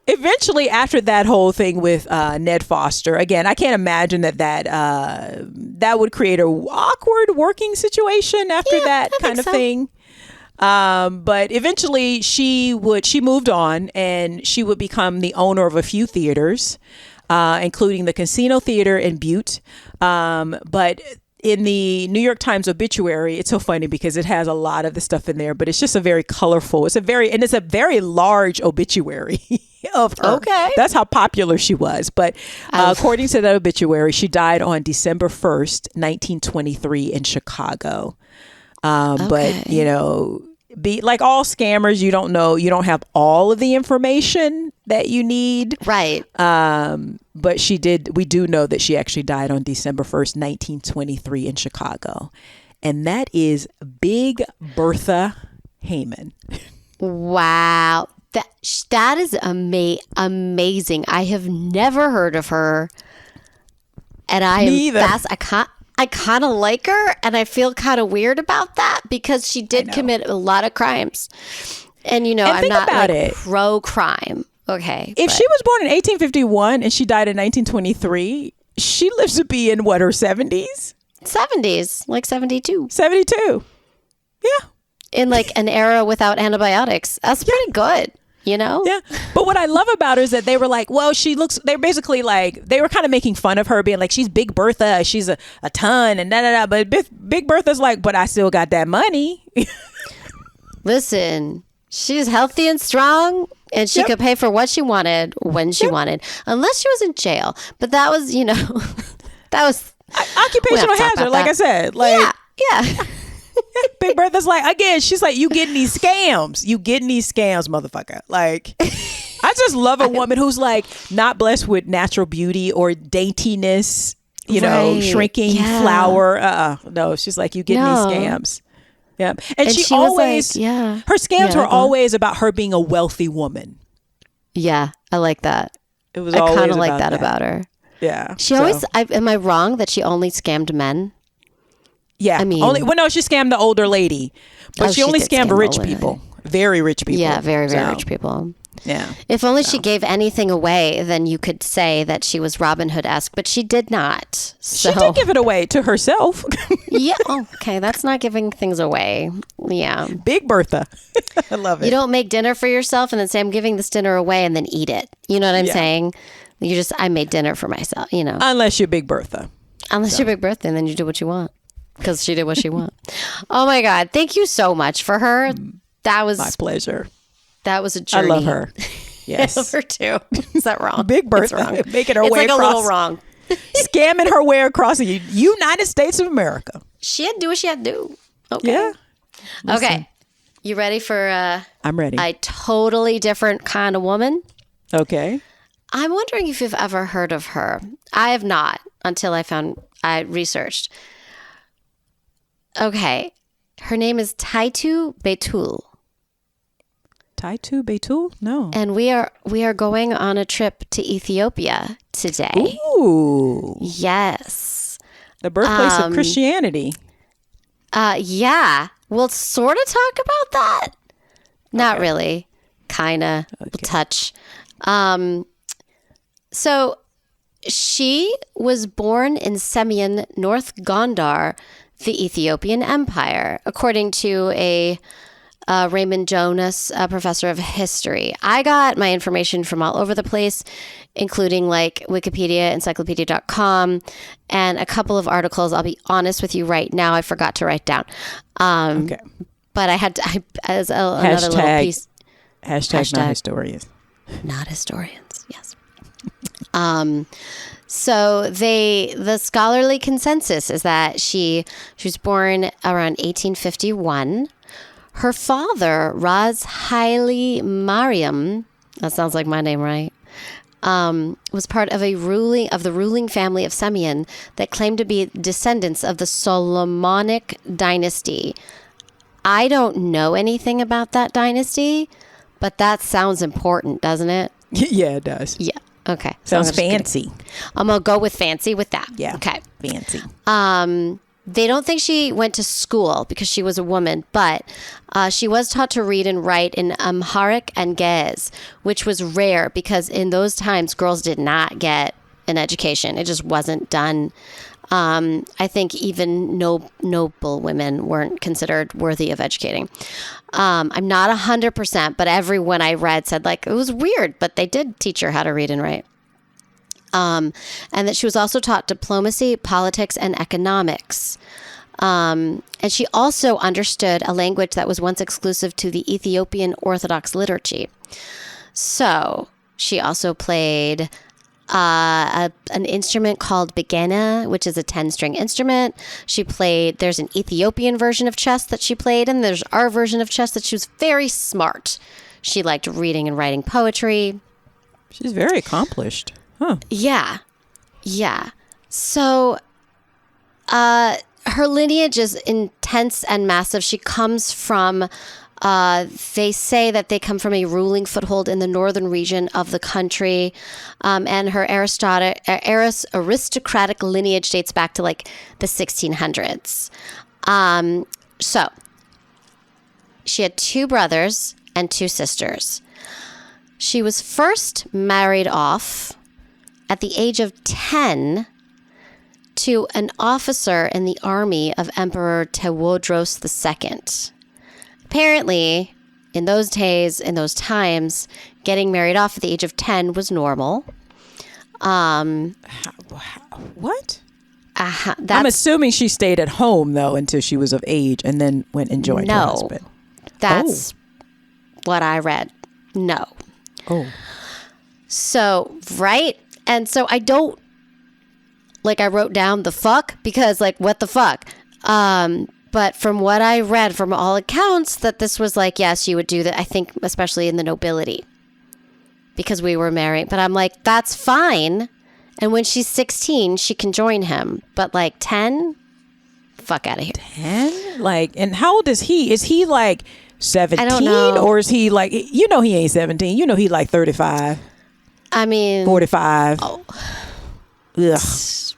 Speaker 1: eventually, after that whole thing with Ned Foster, again, I can't imagine that would create a awkward working situation after that kind of thing. But eventually, she moved on, and she would become the owner of a few theaters, including the Casino Theater in Butte. But in the New York Times obituary, it's so funny because it has a lot of the stuff in there, but it's just a very colorful. It's a very large obituary of her. Okay, that's how popular she was. But according to that obituary, she died on December 1st, 1923, in Chicago. But be like all scammers, you don't have all of the information that you need.
Speaker 2: Right.
Speaker 1: But we do know that she actually died on December 1st, 1923 in Chicago. And that is Big Bertha Heyman. Wow.
Speaker 2: That is amazing. I have never heard of her. And I kind of like her, and I feel kind of weird about that because she did commit a lot of crimes. And, I'm not pro-crime. Okay.
Speaker 1: If she was born in 1851 and she died in 1923, she lives to be in, her 70s?
Speaker 2: 70s, like 72.
Speaker 1: 72. Yeah.
Speaker 2: In like an era without antibiotics. That's pretty good. Yeah.
Speaker 1: But what I love about her is that they were like, well, they're basically like, they were kind of making fun of her being like, she's Big Bertha, she's a ton and da. But Big Bertha's like, but I still got that money.
Speaker 2: Listen, she's healthy and strong and she could pay for what she wanted when she wanted, unless she was in jail. But that was, that was
Speaker 1: occupational hazard, like I said. Like,
Speaker 2: yeah.
Speaker 1: Big Bertha's like, again, she's like, you getting these scams, motherfucker. Like, I just love a woman who's like not blessed with natural beauty or daintiness, shrinking flour. No, she's like, you getting these scams. Yeah. And she always, her scams were always about her being a wealthy woman.
Speaker 2: Yeah. I like that.
Speaker 1: It was
Speaker 2: I
Speaker 1: always
Speaker 2: kind of like that about her.
Speaker 1: Yeah.
Speaker 2: She always, am I wrong that she only scammed men?
Speaker 1: Yeah,
Speaker 2: I mean,
Speaker 1: she scammed the older lady, but she only scammed rich people, very rich people.
Speaker 2: Yeah, very rich people.
Speaker 1: Yeah.
Speaker 2: If only she gave anything away, then you could say that she was Robin Hood-esque, but she did not. So.
Speaker 1: She did give it away to herself.
Speaker 2: Yeah. Okay, that's not giving things away. Yeah.
Speaker 1: Big Bertha. I love it.
Speaker 2: You don't make dinner for yourself and then say, I'm giving this dinner away and then eat it. You know what I'm saying? I made dinner for myself,
Speaker 1: Unless you're Big Bertha.
Speaker 2: Unless you're Big Bertha, and then you do what you want. Because she did what she wanted. Oh my God. Thank you so much for her. That was
Speaker 1: my pleasure.
Speaker 2: That was a journey.
Speaker 1: I love her. Yes.
Speaker 2: I love her too. Is that wrong?
Speaker 1: Big Bertha.
Speaker 2: It's wrong.
Speaker 1: Making her
Speaker 2: it's
Speaker 1: way
Speaker 2: like
Speaker 1: across.
Speaker 2: a little wrong.
Speaker 1: Scamming her way across the United States of America.
Speaker 2: She had to do what she had to do. Okay.
Speaker 1: Yeah.
Speaker 2: Listen. Okay. You ready for
Speaker 1: I'm ready.
Speaker 2: A totally different kind of woman?
Speaker 1: Okay.
Speaker 2: I'm wondering if you've ever heard of her. I have not until I researched. Okay. Her name is Taytu Betul.
Speaker 1: Taytu Betul? No.
Speaker 2: And we are going on a trip to Ethiopia today.
Speaker 1: Ooh.
Speaker 2: Yes.
Speaker 1: The birthplace of Christianity.
Speaker 2: Yeah. We'll sort of talk about that. Not really. Kinda. Okay. Touch. So she was born in Semyon, North Gondar, the Ethiopian Empire, according to a Raymond Jonas, a professor of history. I got my information from all over the place, including like Wikipedia, encyclopedia.com, and a couple of articles. I'll be honest with you right now, I forgot to write down. Okay. But I had to, another little piece.
Speaker 1: Hashtag not historians.
Speaker 2: Not historians, yes. So the scholarly consensus is that she was born around 1851. Her father, Raz Haile Mariam, that sounds like my name, right? was part of the ruling family of Semyon that claimed to be descendants of the Solomonic dynasty. I don't know anything about that dynasty, but that sounds important, doesn't it?
Speaker 1: Yeah, it does.
Speaker 2: Yeah. Okay.
Speaker 1: Sounds fancy.
Speaker 2: I'm going to go with fancy with that.
Speaker 1: Yeah.
Speaker 2: Okay.
Speaker 1: Fancy.
Speaker 2: They don't think she went to school because she was a woman, but she was taught to read and write in Amharic and Ge'ez, which was rare because in those times, girls did not get an education. It just wasn't done. I think even noble women weren't considered worthy of educating. I'm not 100%, but everyone I read said like, it was weird, but they did teach her how to read and write. And that she was also taught diplomacy, politics, and economics. And she also understood a language that was once exclusive to the Ethiopian Orthodox liturgy. So she also played an instrument called begena, which is a 10-string instrument. There's an Ethiopian version of chess that she played, and there's our version of chess that she was very smart. She liked reading and writing poetry.
Speaker 1: She's very accomplished. Huh.
Speaker 2: Yeah. So, her lineage is intense and massive. She comes from, they say that they come from a ruling foothold in the northern region of the country. And her aristocratic lineage dates back to like the 1600s. So, she had 2 brothers and 2 sisters. She was first married off at the age of 10 to an officer in the army of Emperor Tewodros II. Apparently, in those days, in those times, getting married off at the age of 10 was normal.
Speaker 1: What? I'm assuming she stayed at home, though, until she was of age and then went and joined her husband.
Speaker 2: That's what I read. No.
Speaker 1: Oh.
Speaker 2: So, right? And so I don't, like, I wrote down the fuck because, like, what the fuck? But from what I read from all accounts, that this was like, yes, you would do that. I think especially in the nobility because we were married. But I'm like, that's fine. And when she's 16, she can join him. But like 10, fuck out of here.
Speaker 1: 10? Like, and how old is he? Is he like 17?
Speaker 2: I don't know.
Speaker 1: Or is he like, he ain't 17. He like 35.
Speaker 2: I mean,
Speaker 1: 45.
Speaker 2: Oh.
Speaker 1: Ugh.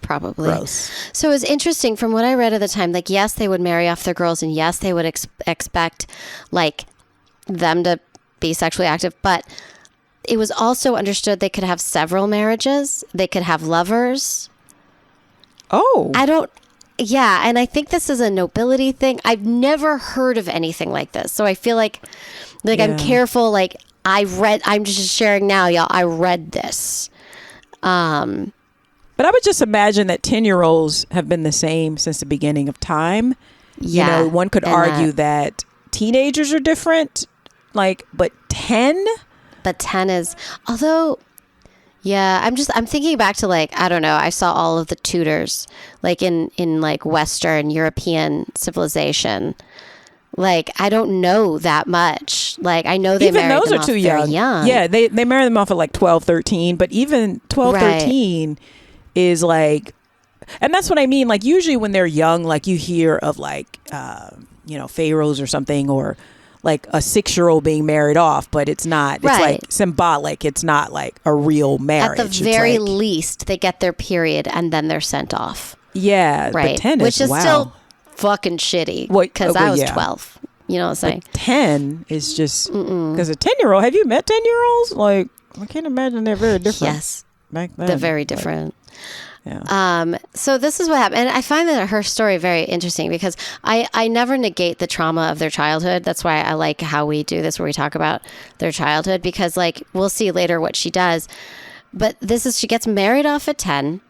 Speaker 2: Probably.
Speaker 1: Gross.
Speaker 2: So it was interesting from what I read at the time. Like, yes, they would marry off their girls, and yes, they would expect like them to be sexually active, but it was also understood they could have several marriages. They could have lovers.
Speaker 1: Oh.
Speaker 2: Yeah, and I think this is a nobility thing. I've never heard of anything like this. So I feel like yeah. I'm careful. Like, I'm just sharing now, y'all. I read this.
Speaker 1: But I would just imagine that 10-year-olds have been the same since the beginning of time.
Speaker 2: Yeah.
Speaker 1: One could argue that teenagers are different, but 10?
Speaker 2: But 10 is, although, yeah, I'm thinking back to I don't know, I saw all of the Tudors, in Western European civilization. I don't know that much. I know they
Speaker 1: even
Speaker 2: married
Speaker 1: those
Speaker 2: them
Speaker 1: are
Speaker 2: off
Speaker 1: too
Speaker 2: very
Speaker 1: young. Yeah, they marry them off at 12, 13. But even 12,
Speaker 2: right.
Speaker 1: 13 is and that's what I mean. Usually when they're young, you hear of pharaohs or something, or a 6-year-old being married off, but it's not.
Speaker 2: Right.
Speaker 1: It's symbolic. It's not a real marriage.
Speaker 2: At the very least, they get their period and then they're sent off.
Speaker 1: Yeah,
Speaker 2: right.
Speaker 1: But 10
Speaker 2: which is
Speaker 1: wow.
Speaker 2: still fucking shitty because I was 12. You know what I'm saying?
Speaker 1: But 10 is just because a 10-year-old. Have you met 10-year-olds? I can't imagine they're very different.
Speaker 2: Yes,
Speaker 1: back then
Speaker 2: they're very different.
Speaker 1: Yeah.
Speaker 2: So this is what happened, and I find that her story very interesting because I never negate the trauma of their childhood. That's why I like how we do this, where we talk about their childhood, because we'll see later what she does. But she gets married off at 10.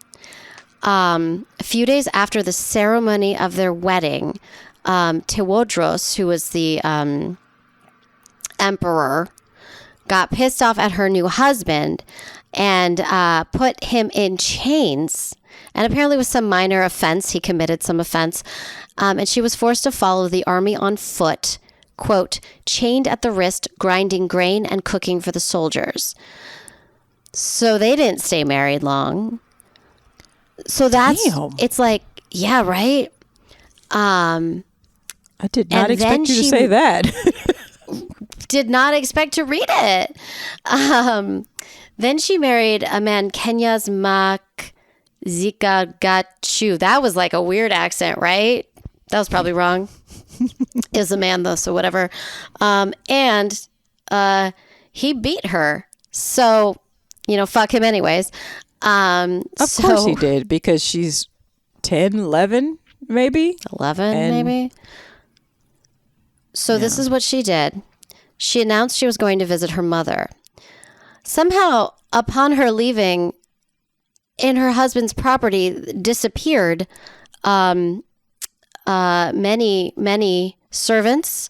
Speaker 2: A few days after the ceremony of their wedding, Tewodros, who was the emperor, got pissed off at her new husband and put him in chains. And apparently with some minor offense, he committed some offense. And she was forced to follow the army on foot, quote, chained at the wrist, grinding grain and cooking for the soldiers. So they didn't stay married long. So it's like, yeah, right?
Speaker 1: I did not expect you to say that.
Speaker 2: Did not expect to read it. Then she married a man, Kenya's Mak Zikagachu. That was like a weird accent, right? That was probably wrong. It was a man though, so whatever. And he beat her. So, fuck him anyways.
Speaker 1: Of course he did, because she's 10, 11, maybe?
Speaker 2: 11, maybe? So this is what she did. She announced she was going to visit her mother. Somehow, upon her leaving, in her husband's property disappeared many servants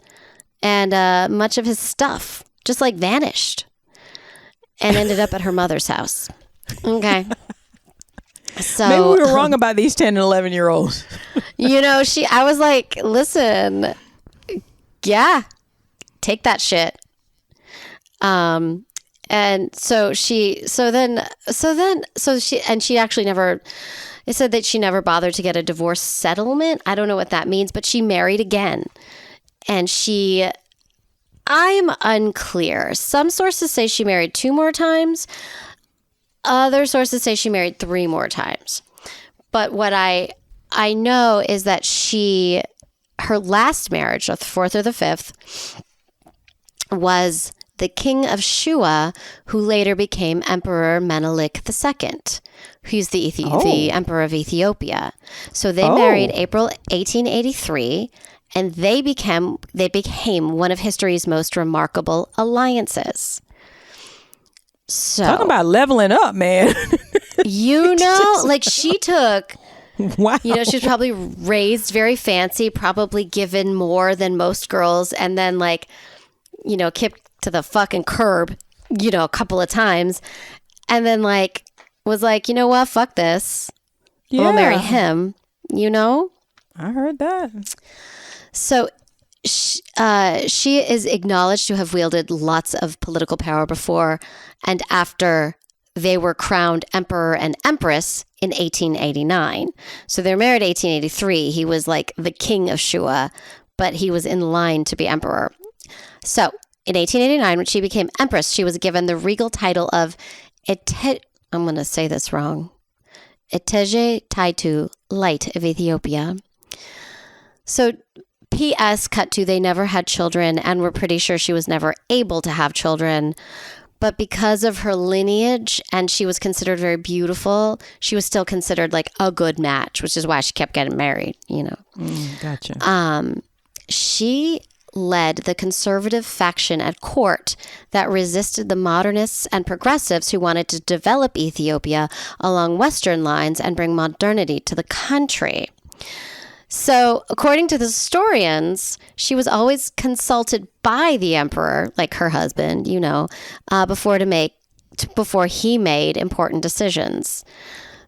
Speaker 2: and much of his stuff just like vanished and ended up at her mother's house. Okay. So
Speaker 1: maybe we were wrong about these 10 and 11-year-olds.
Speaker 2: I was like, listen, yeah, take that shit. And she actually never, it said that she never bothered to get a divorce settlement. I don't know what that means, but she married again. And I'm unclear. Some sources say she married 2 more times. Other sources say she married 3 more times. But what I know is that her last marriage, the 4th or the 5th, was the king of Shua, who later became Emperor Menelik II, who's the emperor of Ethiopia. So they married April 1883, and they became one of history's most remarkable alliances. So
Speaker 1: talking about leveling up, man.
Speaker 2: Like she took.
Speaker 1: Wow.
Speaker 2: She was probably raised very fancy, probably given more than most girls, and then kicked to the fucking curb, a couple of times, and then was like, you know what, fuck this. Yeah. We'll marry him,
Speaker 1: I heard that.
Speaker 2: So she is acknowledged to have wielded lots of political power before and after they were crowned emperor and empress in 1889. So they're married 1883. He was like the king of Shua, but he was in line to be emperor. So in 1889, when she became empress, she was given the regal title of I'm going to say this wrong. Taytu Light of Ethiopia. So P.S. cut to, they never had children and were pretty sure she was never able to have children. But because of her lineage and she was considered very beautiful, she was still considered like a good match, which is why she kept getting married,
Speaker 1: Gotcha.
Speaker 2: She led the conservative faction at court that resisted the modernists and progressives who wanted to develop Ethiopia along Western lines and bring modernity to the country. So, according to the historians, she was always consulted by the emperor, like her husband, before he made important decisions.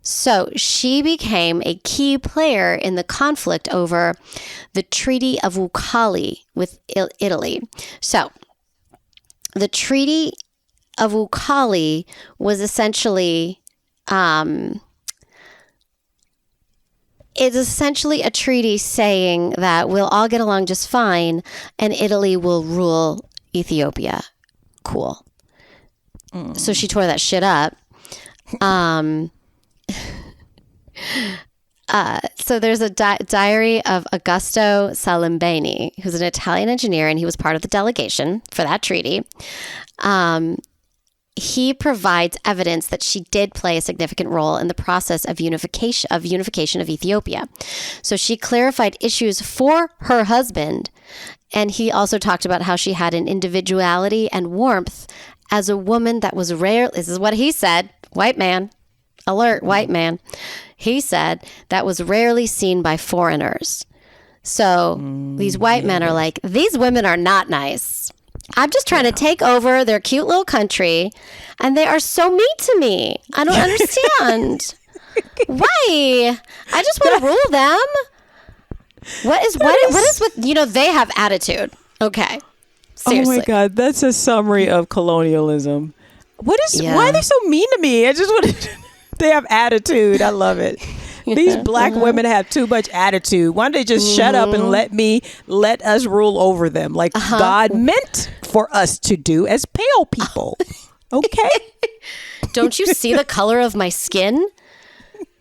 Speaker 2: So, she became a key player in the conflict over the Treaty of Wuchale with Italy. So, the Treaty of Wuchale was essentially it's essentially a treaty saying that we'll all get along just fine and Italy will rule Ethiopia. Cool. So she tore that shit up. So there's a diary of Augusto Salimbeni, who's an Italian engineer, and he was part of the delegation for that treaty. He provides evidence that she did play a significant role in the process of unification of Ethiopia. So she clarified issues for her husband, and he also talked about how she had an individuality and warmth as a woman that was rare. This is what he said. White man. Alert, white man. He said that was rarely seen by foreigners. So these white men are like, these women are not nice. I'm just trying to take over their cute little country, and they are so mean to me. I don't understand. Why? I just want to rule them. What is with, they have attitude. Okay. Seriously.
Speaker 1: Oh my God, that's a summary of colonialism. why are they so mean to me? I just want they have attitude. I love it. These black women have too much attitude. Why don't they just shut up and let us rule over them like God meant for us to do as pale people? Okay.
Speaker 2: Don't you see the color of my skin?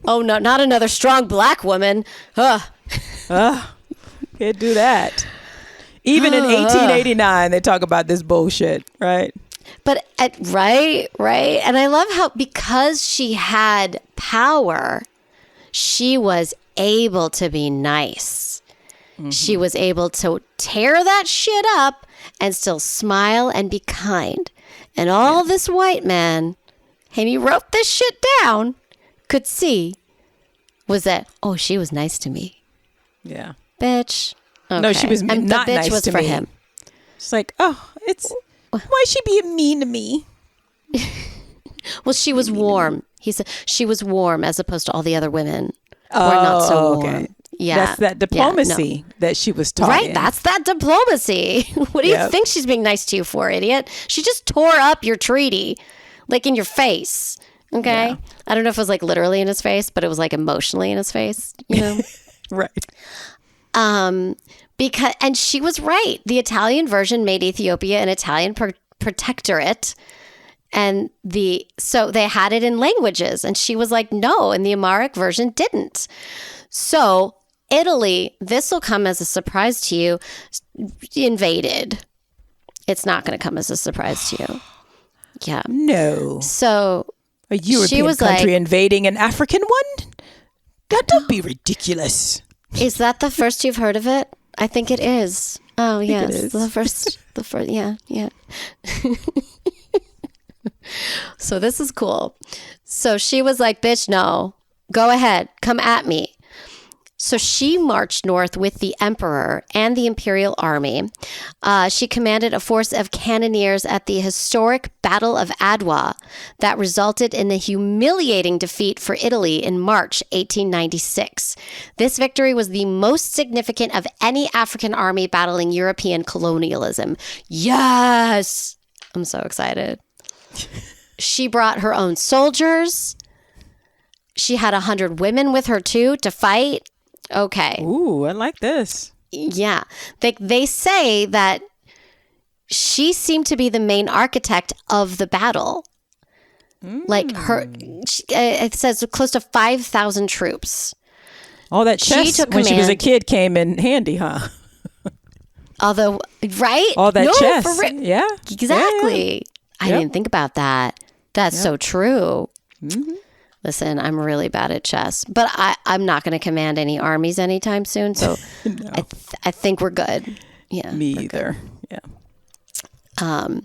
Speaker 2: Oh, no, not another strong black woman. Can't
Speaker 1: do that. Even in 1889, they talk about this bullshit, right?
Speaker 2: But right. And I love how, because she had power, she was able to be nice. She was able to tear that shit up and still smile and be kind. And all this white man, and he wrote this shit down, could see was that, oh, she was nice to me.
Speaker 1: Yeah.
Speaker 2: Bitch. Okay.
Speaker 1: No, she was not
Speaker 2: the bitch
Speaker 1: nice
Speaker 2: was
Speaker 1: to
Speaker 2: for
Speaker 1: me.
Speaker 2: him.
Speaker 1: It's like, why is she being mean to me?
Speaker 2: Well, she was warm. He said she was warm as opposed to all the other women who are not so warm.
Speaker 1: Okay.
Speaker 2: Yeah.
Speaker 1: That's that diplomacy that she was taught.
Speaker 2: Right. That's that diplomacy. What do you think she's being nice to you for, idiot? She just tore up your treaty, like in your face. Okay. Yeah. I don't know if it was like literally in his face, but it was like emotionally in his face, you know?
Speaker 1: Right.
Speaker 2: And she was right. The Italian version made Ethiopia an Italian protectorate. And so they had it in languages, and she was like, no, and the Amharic version didn't. So Italy, this will come as a surprise to you, invaded. It's not going to come as a surprise to you. Yeah.
Speaker 1: No.
Speaker 2: So
Speaker 1: a European country invading an African one? That don't be ridiculous.
Speaker 2: Is that the first you've heard of it? I think it is. Oh, yes. It is. The first, yeah. So this is cool. So she was like, bitch, no, go ahead, come at me. So she marched north with the emperor and the imperial army. She commanded a force of cannoneers at the historic Battle of Adwa that resulted in a humiliating defeat for Italy in March 1896. This victory was the most significant of any African army battling European colonialism. Yes! I'm so excited. She brought her own soldiers. She had 100 women with her too to fight. Okay.
Speaker 1: Ooh, I like this.
Speaker 2: Yeah. They say that she seemed to be the main architect of the battle. Like it says close to 5,000 troops.
Speaker 1: All that chess when she was a kid came in handy, huh?
Speaker 2: Although, right?
Speaker 1: All that chess. Yeah.
Speaker 2: Exactly.
Speaker 1: Yeah.
Speaker 2: I didn't think about that. That's so true. Mm-hmm. Listen, I'm really bad at chess, but I'm not going to command any armies anytime soon. So no. I think we're good. Yeah.
Speaker 1: Me either.
Speaker 2: Good. Yeah.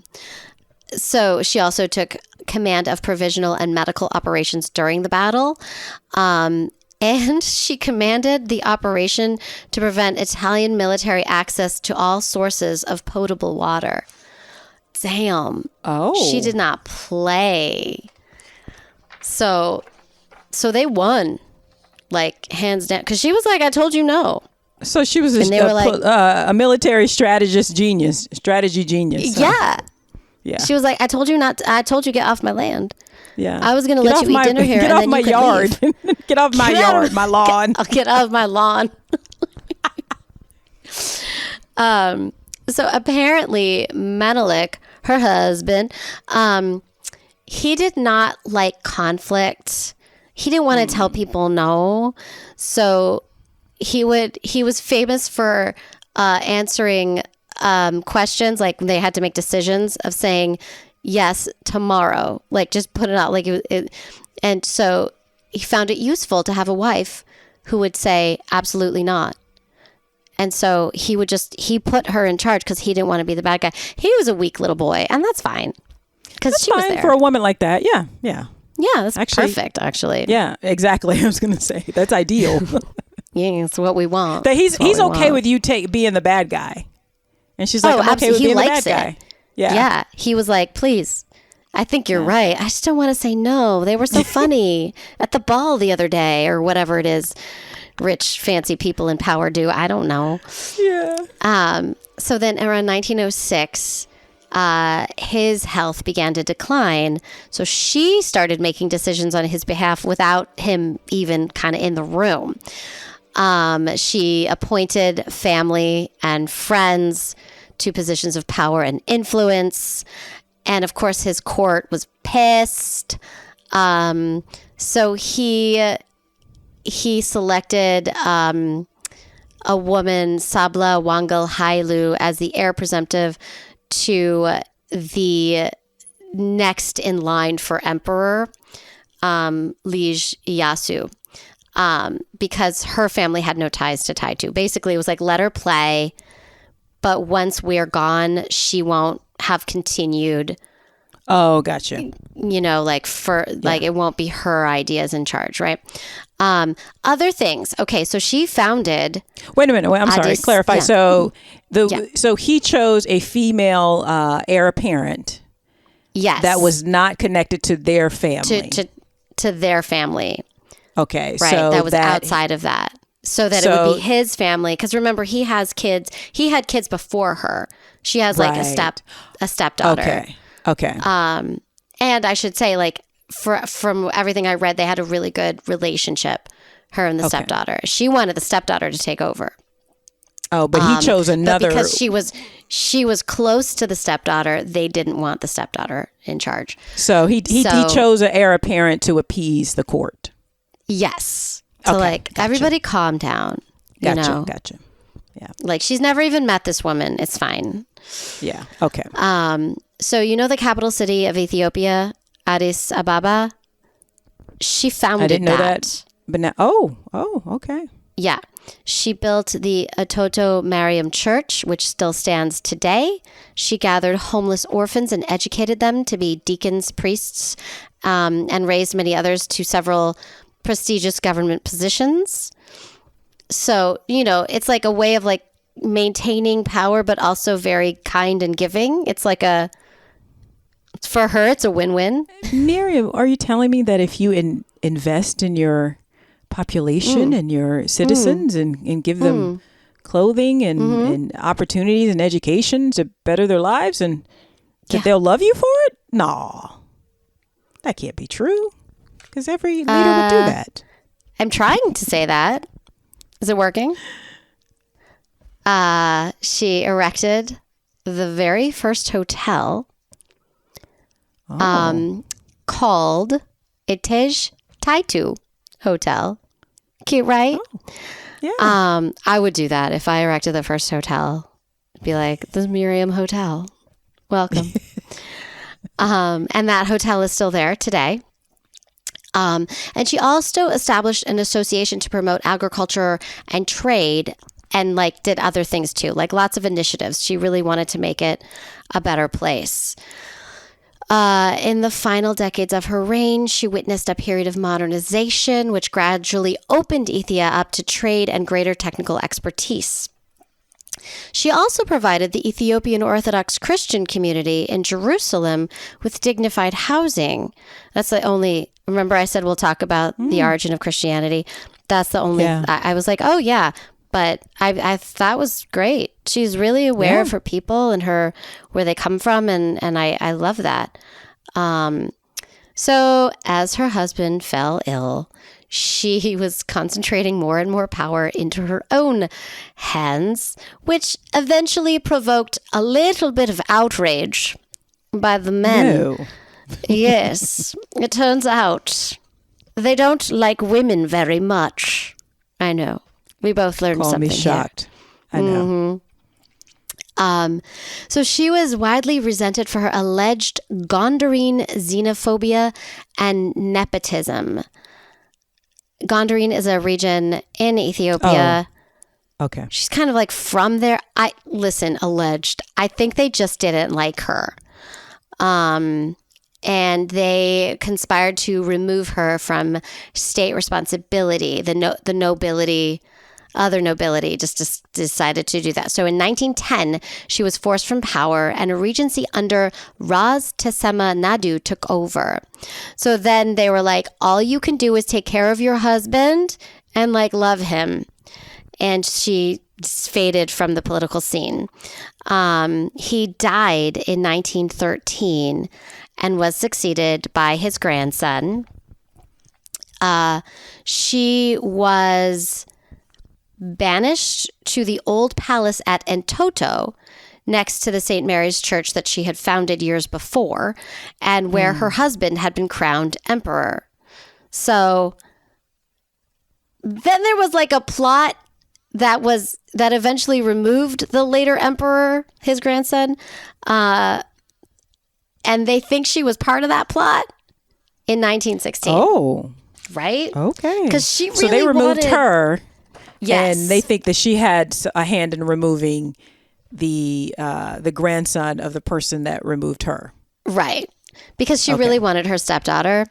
Speaker 2: So she also took command of provisional and medical operations during the battle. And she commanded the operation to prevent Italian military access to all sources of potable water. Damn.
Speaker 1: Oh.
Speaker 2: She did not play. So they won, like, hands down. Because she was like, I told you no.
Speaker 1: So she was a military strategy genius.
Speaker 2: Yeah. Yeah. She was like, I told you get off my land.
Speaker 1: Yeah.
Speaker 2: I was going to let you eat dinner here.
Speaker 1: Get off my yard. Get off my yard, my lawn.
Speaker 2: I'll get off my lawn. So apparently Menelik, her husband, he did not like conflict. He didn't want to tell people no. So he was famous for answering questions, like they had to make decisions of saying yes tomorrow, like just put it out like it. And so he found it useful to have a wife who would say absolutely not. And so he put her in charge because he didn't want to be the bad guy. He was a weak little boy, and that's fine. Because she was there.
Speaker 1: For a woman like that. Yeah. Yeah.
Speaker 2: Yeah, that's perfect, actually.
Speaker 1: Yeah, exactly. I was going to say, that's ideal.
Speaker 2: Yeah, it's what we want.
Speaker 1: That he's okay with you being the bad guy. And she's like, I'm okay with being the bad guy. Yeah.
Speaker 2: Yeah. He was like, please, I think you're right. I just don't want to say no. They were so funny at the ball the other day or whatever it is. Rich, fancy people in power do. I don't know.
Speaker 1: Yeah.
Speaker 2: So then around 1906, his health began to decline. So she started making decisions on his behalf without him even kind of in the room. She appointed family and friends to positions of power and influence. And of course, his court was pissed. So he selected a woman, Sabla Wangal Hailu, as the heir presumptive to the next in line for emperor, Lij Iyasu, because her family had no ties to Taytu. Basically, it was like, let her play, but once we're gone, she won't have continued.
Speaker 1: Oh, gotcha.
Speaker 2: You know, like it won't be her ideas in charge, right? Other things. Okay, so she founded.
Speaker 1: Wait a minute. I'm sorry. Clarify.
Speaker 2: Yeah.
Speaker 1: So he chose a female heir apparent.
Speaker 2: Yes.
Speaker 1: That was not connected to their family.
Speaker 2: To their family.
Speaker 1: Okay.
Speaker 2: Right. So that was outside of that. So that it would be his family. Because remember, he has kids. He had kids before her. She has like a stepdaughter. Okay. And I should say, like, from everything I read, they had a really good relationship, her and the stepdaughter. She wanted the stepdaughter to take over.
Speaker 1: Oh, but he chose another.
Speaker 2: But because she was close to the stepdaughter, they didn't want the stepdaughter in charge.
Speaker 1: So he chose an heir apparent to appease the court.
Speaker 2: Yes. So everybody calm down.
Speaker 1: Gotcha. Yeah.
Speaker 2: Like, she's never even met this woman. It's fine.
Speaker 1: Yeah. Okay.
Speaker 2: So you know the capital city of Ethiopia, Addis Ababa? She founded that.
Speaker 1: I didn't know that. But now, okay.
Speaker 2: Yeah. She built the Atoto Miriam Church, which still stands today. She gathered homeless orphans and educated them to be deacons, priests, and raised many others to several prestigious government positions. So, you know, it's like a way of like maintaining power, but also very kind and giving. It's like for her, it's a win-win.
Speaker 1: Miriam, are you telling me that if you invest in your population and your citizens and give them clothing and opportunities and education to better their lives, and that they'll love you for it? No, that can't be true, because every leader would do that.
Speaker 2: I'm trying to say that. Is it working? She erected the very first hotel called Itej Taytu Hotel. Cute, right?
Speaker 1: Oh, yeah.
Speaker 2: I would do that if I erected the first hotel. I'd be like, the Miriam Hotel. Welcome. And that hotel is still there today. And she also established an association to promote agriculture and trade, and like did other things too, like lots of initiatives. She really wanted to make it a better place. In the final decades of her reign, she witnessed a period of modernization, which gradually opened Ethiopia up to trade and greater technical expertise. She also provided the Ethiopian Orthodox Christian community in Jerusalem with dignified housing. That's the only, remember I said we'll talk about the origin of Christianity. That's the only, I was like, oh yeah. But I thought was great. She's really aware of her people and where they come from, and I love that. So as her husband fell ill, she was concentrating more and more power into her own hands, which eventually provoked a little bit of outrage by the men.
Speaker 1: No.
Speaker 2: Yes, it turns out they don't like women very much. I know. We both learned something.
Speaker 1: Call me shocked.
Speaker 2: Here.
Speaker 1: I know.
Speaker 2: So she was widely resented for her alleged Gondarine xenophobia and nepotism. Gondarine is a region in Ethiopia.
Speaker 1: Oh, okay.
Speaker 2: She's kind of like from there. Alleged. I think they just didn't like her. And they conspired to remove her from state responsibility. The nobility, other nobility just decided to do that. So in 1910, she was forced from power, and a regency under Ras Tesema Nadu took over. So then they were like, all you can do is take care of your husband and like love him. and she faded from the political scene. He died in 1913 and was succeeded by his grandson. She was banished to the old palace at Entoto, next to the St. Mary's Church that she had founded years before, and where her husband had been crowned emperor. So then there was like a plot that eventually removed the later emperor, his grandson, and they think she was part of that plot in 1916.
Speaker 1: Oh,
Speaker 2: right?
Speaker 1: Okay,
Speaker 2: because she really
Speaker 1: so they removed her.
Speaker 2: Yes,
Speaker 1: and they think that she had a hand in removing the grandson of the person that removed her.
Speaker 2: Right, because she really wanted her stepdaughter,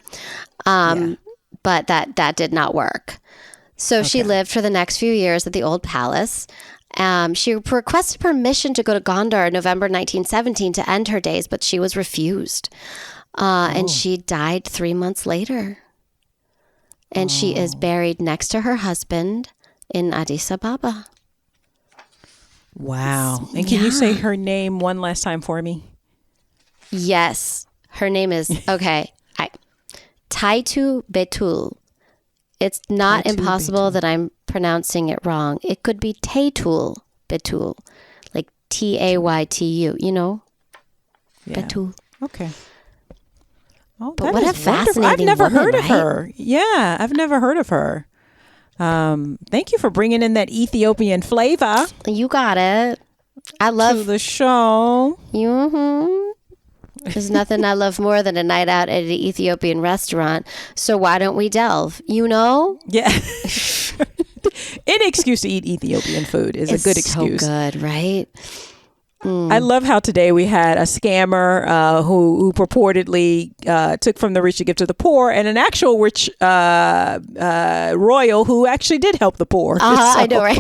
Speaker 2: but that did not work. So she lived for the next few years at the old palace. She requested permission to go to Gondar in November 1917 to end her days, but she was refused. And she died 3 months later. And she is buried next to her husband in Addis Ababa.
Speaker 1: Wow. And can you say her name one last time for me?
Speaker 2: Yes. Her name is, Taytu Betul. It's not impossible that I'm pronouncing it wrong. It could be Taytu Betul, like Taytu, you know?
Speaker 1: Yeah.
Speaker 2: Betul.
Speaker 1: Okay. Oh,
Speaker 2: but what a fascinating
Speaker 1: I've never
Speaker 2: woman,
Speaker 1: heard of
Speaker 2: right?
Speaker 1: her. Yeah, I've never heard of her. Thank you for bringing in that Ethiopian flavor.
Speaker 2: You got it. I love
Speaker 1: to the show.
Speaker 2: There's nothing I love more than a night out at an Ethiopian restaurant. So why don't we delve? You know?
Speaker 1: Yeah. Any excuse to eat Ethiopian food is a good excuse.
Speaker 2: So good, right?
Speaker 1: I love how today we had a scammer who purportedly took from the rich to give to the poor, and an actual rich royal who actually did help the poor. So,
Speaker 2: I know, right?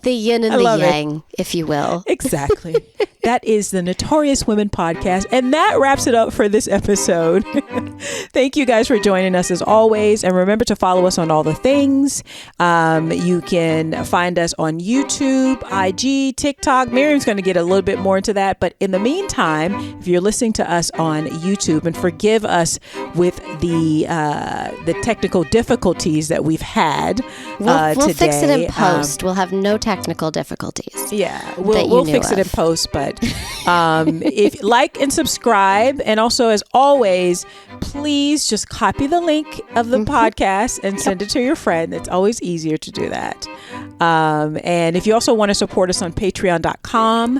Speaker 2: The yin and the yang, if you will.
Speaker 1: Exactly. That is the Notorious Women podcast. And that wraps it up for this episode. Thank you guys for joining us as always. And remember to follow us on all the things. You can find us on YouTube, IG, TikTok. Miriam's going to get a little bit more into that. But in the meantime, if you're listening to us on YouTube, and forgive us with the technical difficulties that we've had
Speaker 2: we'll
Speaker 1: today.
Speaker 2: Fix it in post. We'll have no technical difficulties.
Speaker 1: Yeah, we'll fix it in post. But if like and subscribe, and also as always, please just copy the link of the podcast and send it to your friend. It's always easier to do that. And if you also want to support us on patreon.com,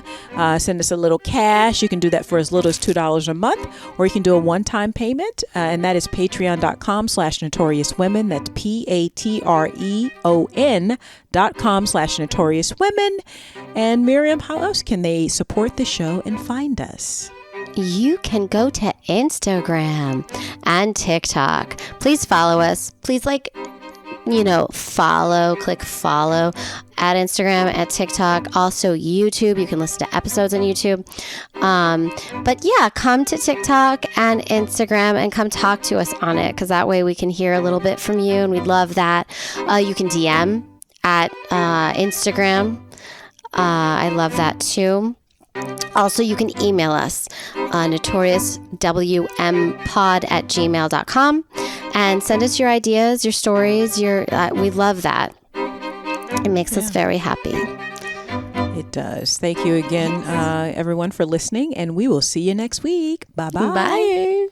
Speaker 1: send us a little cash. You can do that for as little as $2 a month, or you can do a one-time payment, and that is patreon.com/notoriouswomen. That's patreon.com/notoriouswomen. And Miriam, how else can they support the show and find us?
Speaker 2: You can go to Instagram and TikTok. Please follow us. Please click follow at Instagram, at TikTok, also YouTube. You can listen to episodes on YouTube. But yeah, come to TikTok and Instagram and come talk to us on it, because that way we can hear a little bit from you, and we'd love that. You can DM at Instagram. I love that too. Also, you can email us, notoriouswmpod@gmail.com, and send us your ideas, your stories. We love that. It makes us very happy.
Speaker 1: It does. Thank you again, everyone, for listening, and we will see you next week. Bye-bye.
Speaker 2: Bye.